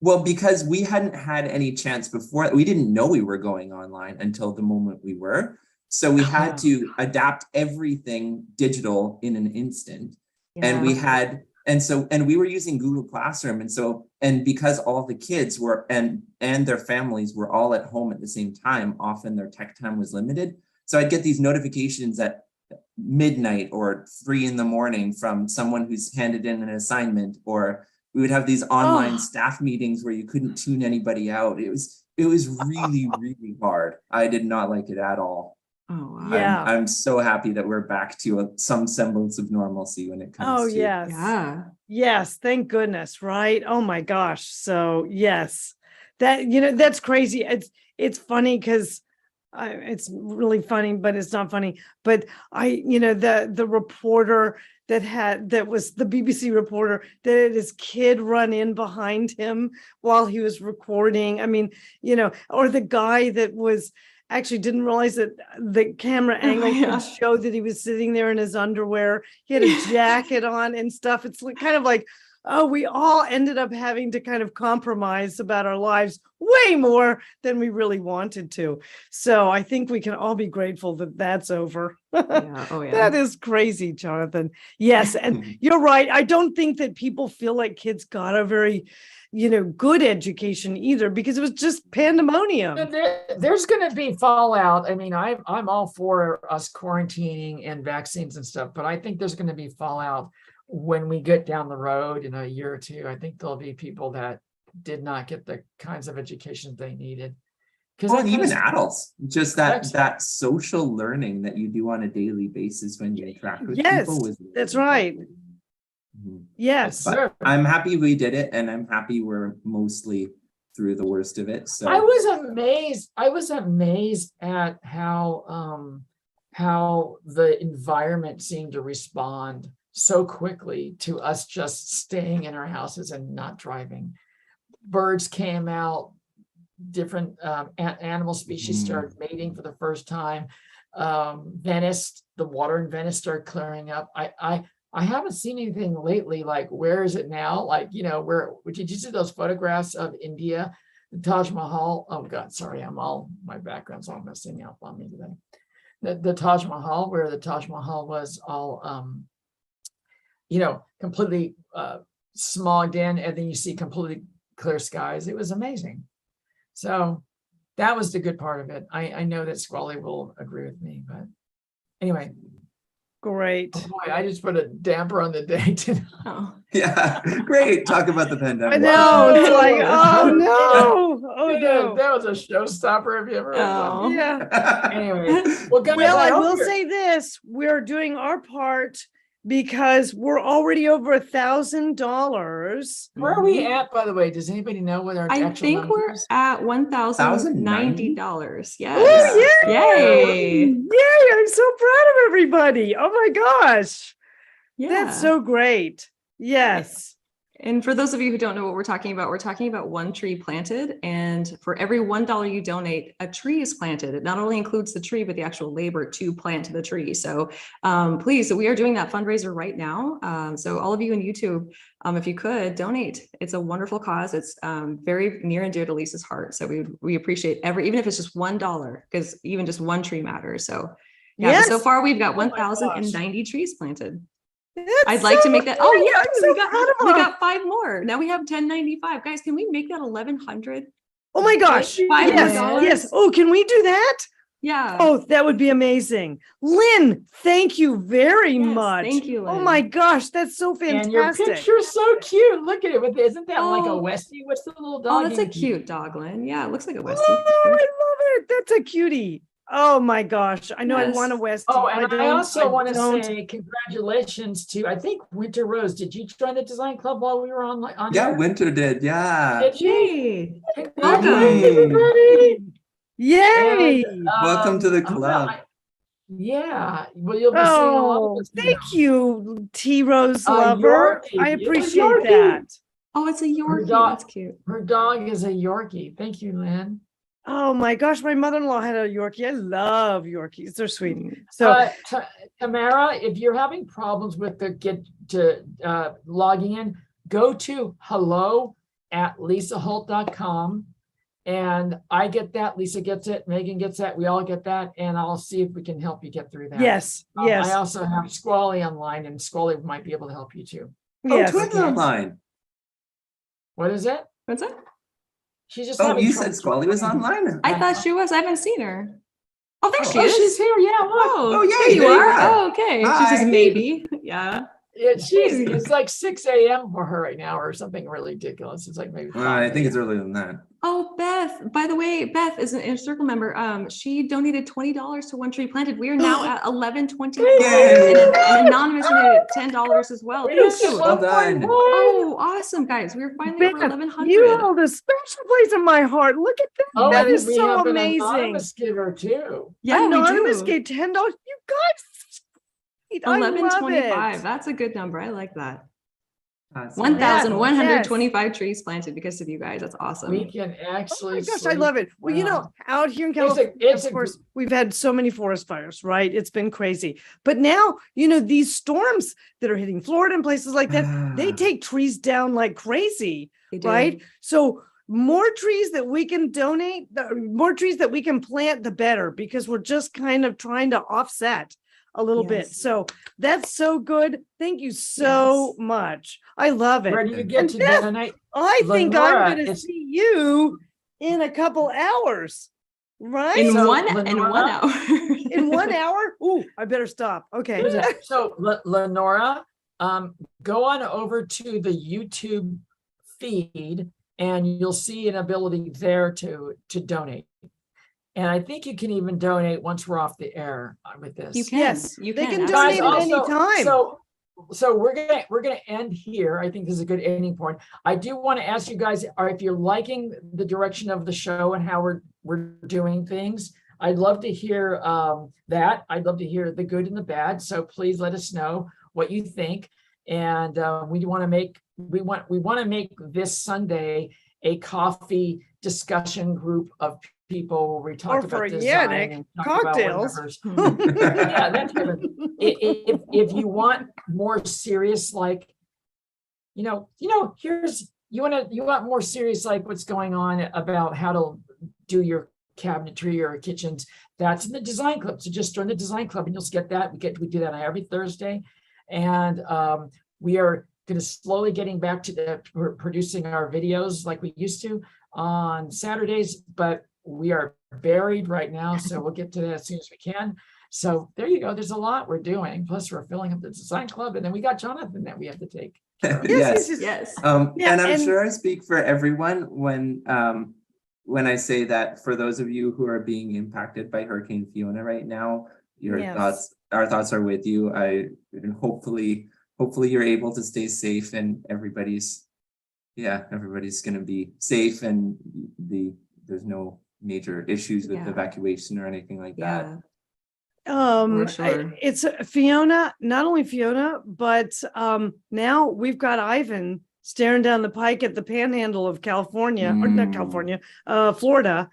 well, because we hadn't had any chance before. We didn't know we were going online until the moment we were. So we had to adapt everything digital in an instant. And we had, and we were using Google Classroom. And because all the kids were, and their families were all at home at the same time, often their tech time was limited. So I'd get these notifications at midnight or 3 a.m. from someone who's handed in an assignment, or we would have these online staff meetings where you couldn't tune anybody out. It was really, really hard. I did not like it at all. Oh, wow. Yeah. I'm so happy that we're back to some semblance of normalcy when it comes to. Yes. Yeah. Yes, thank goodness, right? Oh my gosh. So yes, that, that's crazy. It's funny because it's really funny, but it's not funny. But the reporter that was the BBC reporter that had his kid run in behind him while he was recording. I mean, or the guy that was actually didn't realize that the camera angle could show that he was sitting there in his underwear. He had a jacket on and stuff. It's kind of like, oh, we all ended up having to kind of compromise about our lives way more than we really wanted to. So I think we can all be grateful that that's over. Yeah. Oh, yeah. That is crazy, Jonathan. Yes. And you're right. I don't think that people feel like kids got a very, good education either, because it was just pandemonium. There's going to be fallout. I mean, I'm all for us quarantining and vaccines and stuff, but I think there's going to be fallout when we get down the road in a year or two. I think there'll be people that did not get the kinds of education they needed. Well, even adults, just that social learning that you do on a daily basis when you interact with people. That's right. Yes. But I'm happy we did it, and I'm happy we're mostly through the worst of it. So I was amazed at how the environment seemed to respond so quickly to us just staying in our houses and not driving. Birds came out, different animal species started mating for the first time. Venice, the water in Venice started clearing up. I haven't seen anything lately like, where is it now? Like, where did you see those photographs of India, the Taj Mahal? Oh God, sorry, my background's all messing up on me today. The Taj Mahal, where the Taj Mahal was all completely smogged in, and then you see completely clear skies. It was amazing. So that was the good part of it. I know that Squally will agree with me, but anyway. Great. Oh boy, I just put a damper on the day tonight. Oh. Yeah, great. Talk about the pandemic. I know. It's like, oh no. Oh no. That was a showstopper. Have you ever heard of that? Yeah. Anyway, well, guys, I will say this: we're doing our part because we're already over $1,000. Where are we at, by the way? Does anybody know what our I actual think number we're is? at $1,090. Yes. Oh, Yay. Yay. I'm so proud of everybody. Oh my gosh. Yeah. That's so great. Yes. And for those of you who don't know what we're talking about one tree planted, and for every $1 you donate, a tree is planted. It not only includes the tree, but the actual labor to plant the tree. So please, so we are doing that fundraiser right now. So all of you in YouTube, if you could donate, it's a wonderful cause. It's very near and dear to Lisa's heart. So we appreciate even if it's just $1, because even just one tree matters. So yeah, yes. So far we've got 1,090 trees planted. That's I'd like to make that. Oh yeah, I'm so we got 5 more. Now we have 1095. Guys, can we make that 1,100? Oh my gosh. $5 Yes. Oh, can we do that? Yeah. Oh, that would be amazing. Lynn, thank you very much. Thank you, Lynn. Oh my gosh, that's so fantastic. And your picture's so cute. Look at it. Isn't that like a Westie? What's the little dog? Oh, that's a cute dog, Lynn. Yeah, it looks like a Westie. Oh, I love it. That's a cutie. Oh my gosh. I know I want a Westie. Oh, and I also want to say congratulations to, I think, Winter Rose. Did you join the design club while we were on yeah, air? Winter did. Yeah. Did you? Hey, Welcome, welcome. everybody. Yay. And, Welcome to the club. Yeah. Well, you'll be seeing a lot of Oh, us thank now. you, T Rose A lover. Yorkie. I It's a appreciate Yorkie. that. Oh, it's a Her Yorkie. dog, That's cute. her dog is a Yorkie. Thank you, Lynn. Oh my gosh, my mother-in-law had a Yorkie. I love Yorkies. They're sweet. Mm. So Tamara, if you're having problems with the logging in, go to hello@lisaholt.com. And I get that, Lisa gets it, Megan gets that, we all get that, and I'll see if we can help you get through that. yes, I yes, also have Squally online, and Squally might be able to help you too. Oh, yes. Twins online. What is it? What's that? She's just Oh, having you trouble said Squally was joining. online. I thought she was. I haven't seen her. Oh, there she Oh, is. she's here. Yeah, look. Oh, Oh, yay, there you there you are. are. Oh, okay. She says Hi. maybe. Yeah. It's like 6 a.m. for her right now, or something really ridiculous. It's like maybe 5 I think it's a.m. earlier than that. Oh, Beth. By the way, Beth is an Inner Circle member. She donated $20 to One Tree Planted. We are now at $11.25, Yay. and Anonymous donated $10 as well. We Thank hit you. Well done. 1.1. Oh, awesome, guys. We're finally over Beth, 1,100. you hold a special place in my heart. Look at that. Oh, That and is we so have an amazing. anonymous giver too. Yeah, Anonymous we do. gave $10. You guys, I love 1125. it. That's a good number. I like that. Awesome. 1,125 trees planted because of you guys. That's awesome. We can Oh actually. my gosh, I sleep love it. Well, you know, well. out here in It's a- California, it's of a course, gr- we've had so many forest fires, right? It's been crazy. But now, you know, these storms that are hitting Florida and places like that, they take trees down like crazy, They do. right? So more trees that we can donate, the more trees that we can plant, the better, because we're just kind of trying to offset a little bit. Yes. So that's so good. Thank you so much. I love it. Where do you get And to Beth, donate? I think I'm Lenora, going to it's- see you in a couple hours, right? In So, one Lenora- hour. In 1 hour? Ooh, I better stop. Okay. So Lenora, go on over to the YouTube feed, and you'll see an ability there to donate. And I think you can even donate once we're off the air with this. You can. Yes, You they can absolutely. donate at any time. So we're gonna end here. I think this is a good ending point. I do want to ask you guys, if you're liking the direction of the show and how we're doing things, I'd love to hear that. I'd love to hear the good and the bad. So please let us know what you think. And we want to make this Sunday a coffee discussion group of people where we talk about design and talk cocktails. about whatever. Yeah, that's good. If you want more serious, like, you want more serious, like what's going on about how to do your cabinetry or kitchens, that's in the Design Club. So just join the Design Club and you'll get that. We do that every Thursday. And we are going to slowly getting back to producing our videos like we used to on Saturdays, but we are buried right now. So we'll get to that as soon as we can. So there you go. There's a lot we're doing. Plus we're filling up the Design Club, and then we got Jonathan that we have to take. Yes. And I'm sure I speak for everyone when I say that for those of you who are being impacted by Hurricane Fiona right now, our thoughts are with you. And hopefully you're able to stay safe, and everybody's going to be safe, and there's no major issues with evacuation or anything like that. For sure. It's Fiona, not only Fiona, but now we've got Ivan staring down the pike at the panhandle of California, or not California, Florida,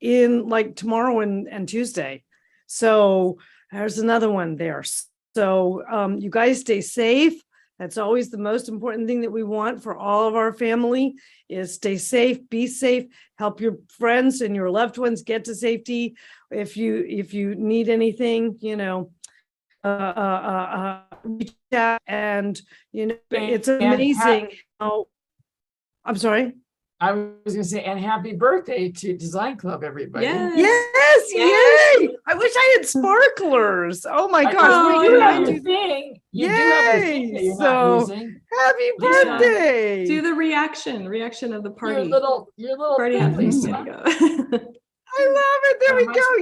in like tomorrow and Tuesday. So there's another one there. So you guys stay safe. That's always the most important thing that we want for all of our family is stay safe, be safe, help your friends and your loved ones get to safety. If you need anything, reach out, and it's amazing how. I'm sorry. I was going to say, and happy birthday to Design Club, everybody. Yes, yay! I wish I had sparklers. Oh my gosh, You we have do. your thing. You Yay! do have your thing that you're not using. Happy Lisa, birthday! Do the reaction of the party. Your little party thing, hat. Lisa. There you go. I love it. There we go.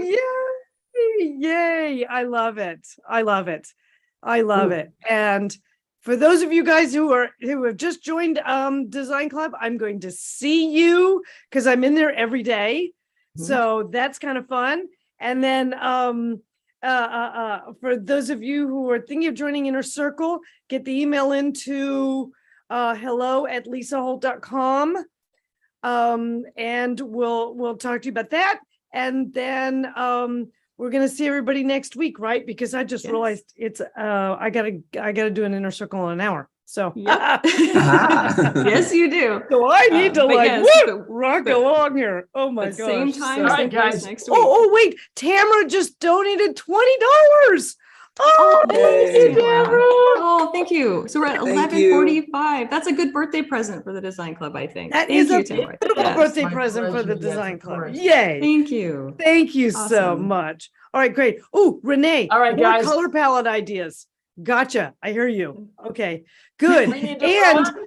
Yay! Yay! I love it. I love it. I love it. And for those of you guys who have just joined Design Club, I'm going to see you because I'm in there every day. So that's kind of fun. And then for those of you who are thinking of joining Inner Circle, get the email into hello@lisaholt.com. And we'll talk to you about that. And then we're gonna see everybody next week, right? Because I just realized it's I gotta do an Inner Circle in an hour. So yes, you do. So I need to rock but- along here. Oh my gosh. Same time, All same right, place guys. next week. Oh wait, Tamara just donated $20. Oh, thank you, Yay. Tamara. Oh, thank you. So we're at Thank you. 11:45. That's a good birthday present for the Design Club, I think. That Thank is you, a Tamara. beautiful Yes. birthday My present for the pleasure. Yes, Design of Club. course. Yay. Thank you. Thank you so Awesome. much. All right, great. Oh, Renee. All right, more guys. color palette ideas. Gotcha. I hear you. Okay, good. We need to And run.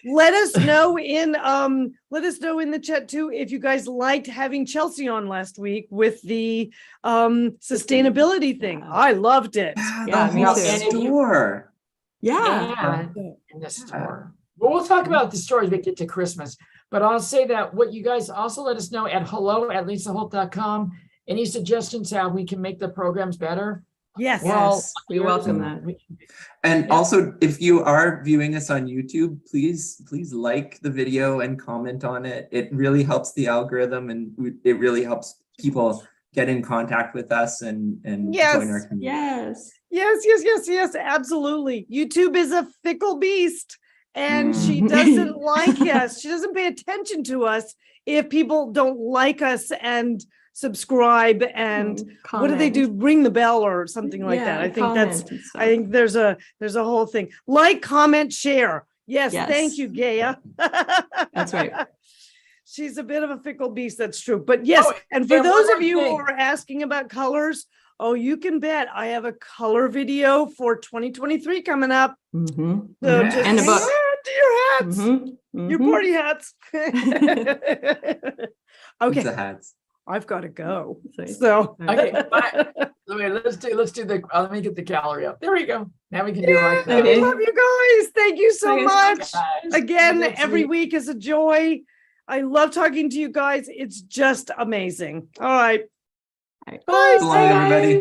let us know in the chat too if you guys liked having Chelsea on last week with the sustainability thing. Yeah. I loved it. Yeah, the me whole too. store. Yeah. And in the store. Well, we'll talk about the stories we get to Christmas, but I'll say that what you guys also let us know at hello@lisaholt.com. Any suggestions how we can make the programs better? Yes. Yes, we welcome that. And Yeah. also, if you are viewing us on YouTube, please like the video and comment on it. It really helps the algorithm, and it really helps people get in contact with us and join our community. Yes. Yes, absolutely. YouTube is a fickle beast, and she Mm. doesn't like us. She doesn't pay attention to us if people don't like us and subscribe and what do they do? Ring the bell or something like that. I think there's a whole thing. Like, comment, share. Yes. Thank you, Gaia. That's right. She's a bit of a fickle beast. That's true. But yes, and for and those one of more you who thing. are asking about colors, oh, you can bet I have a color video for 2023 coming up. Mhm. So Yeah. just And a hang book. on to your hats, Mhm. your Mhm. party hats. Okay, The hats. I've got to go. Sorry. So Okay, bye. Let's do the. Let me get the gallery up. There we go. Now we can do yeah, like that. Okay. I love you guys. Thank you so Bye, much. Guys, Again, next every week. week is a joy. I love talking to you guys. It's just amazing. All right. Bye. Bye. So long, everybody.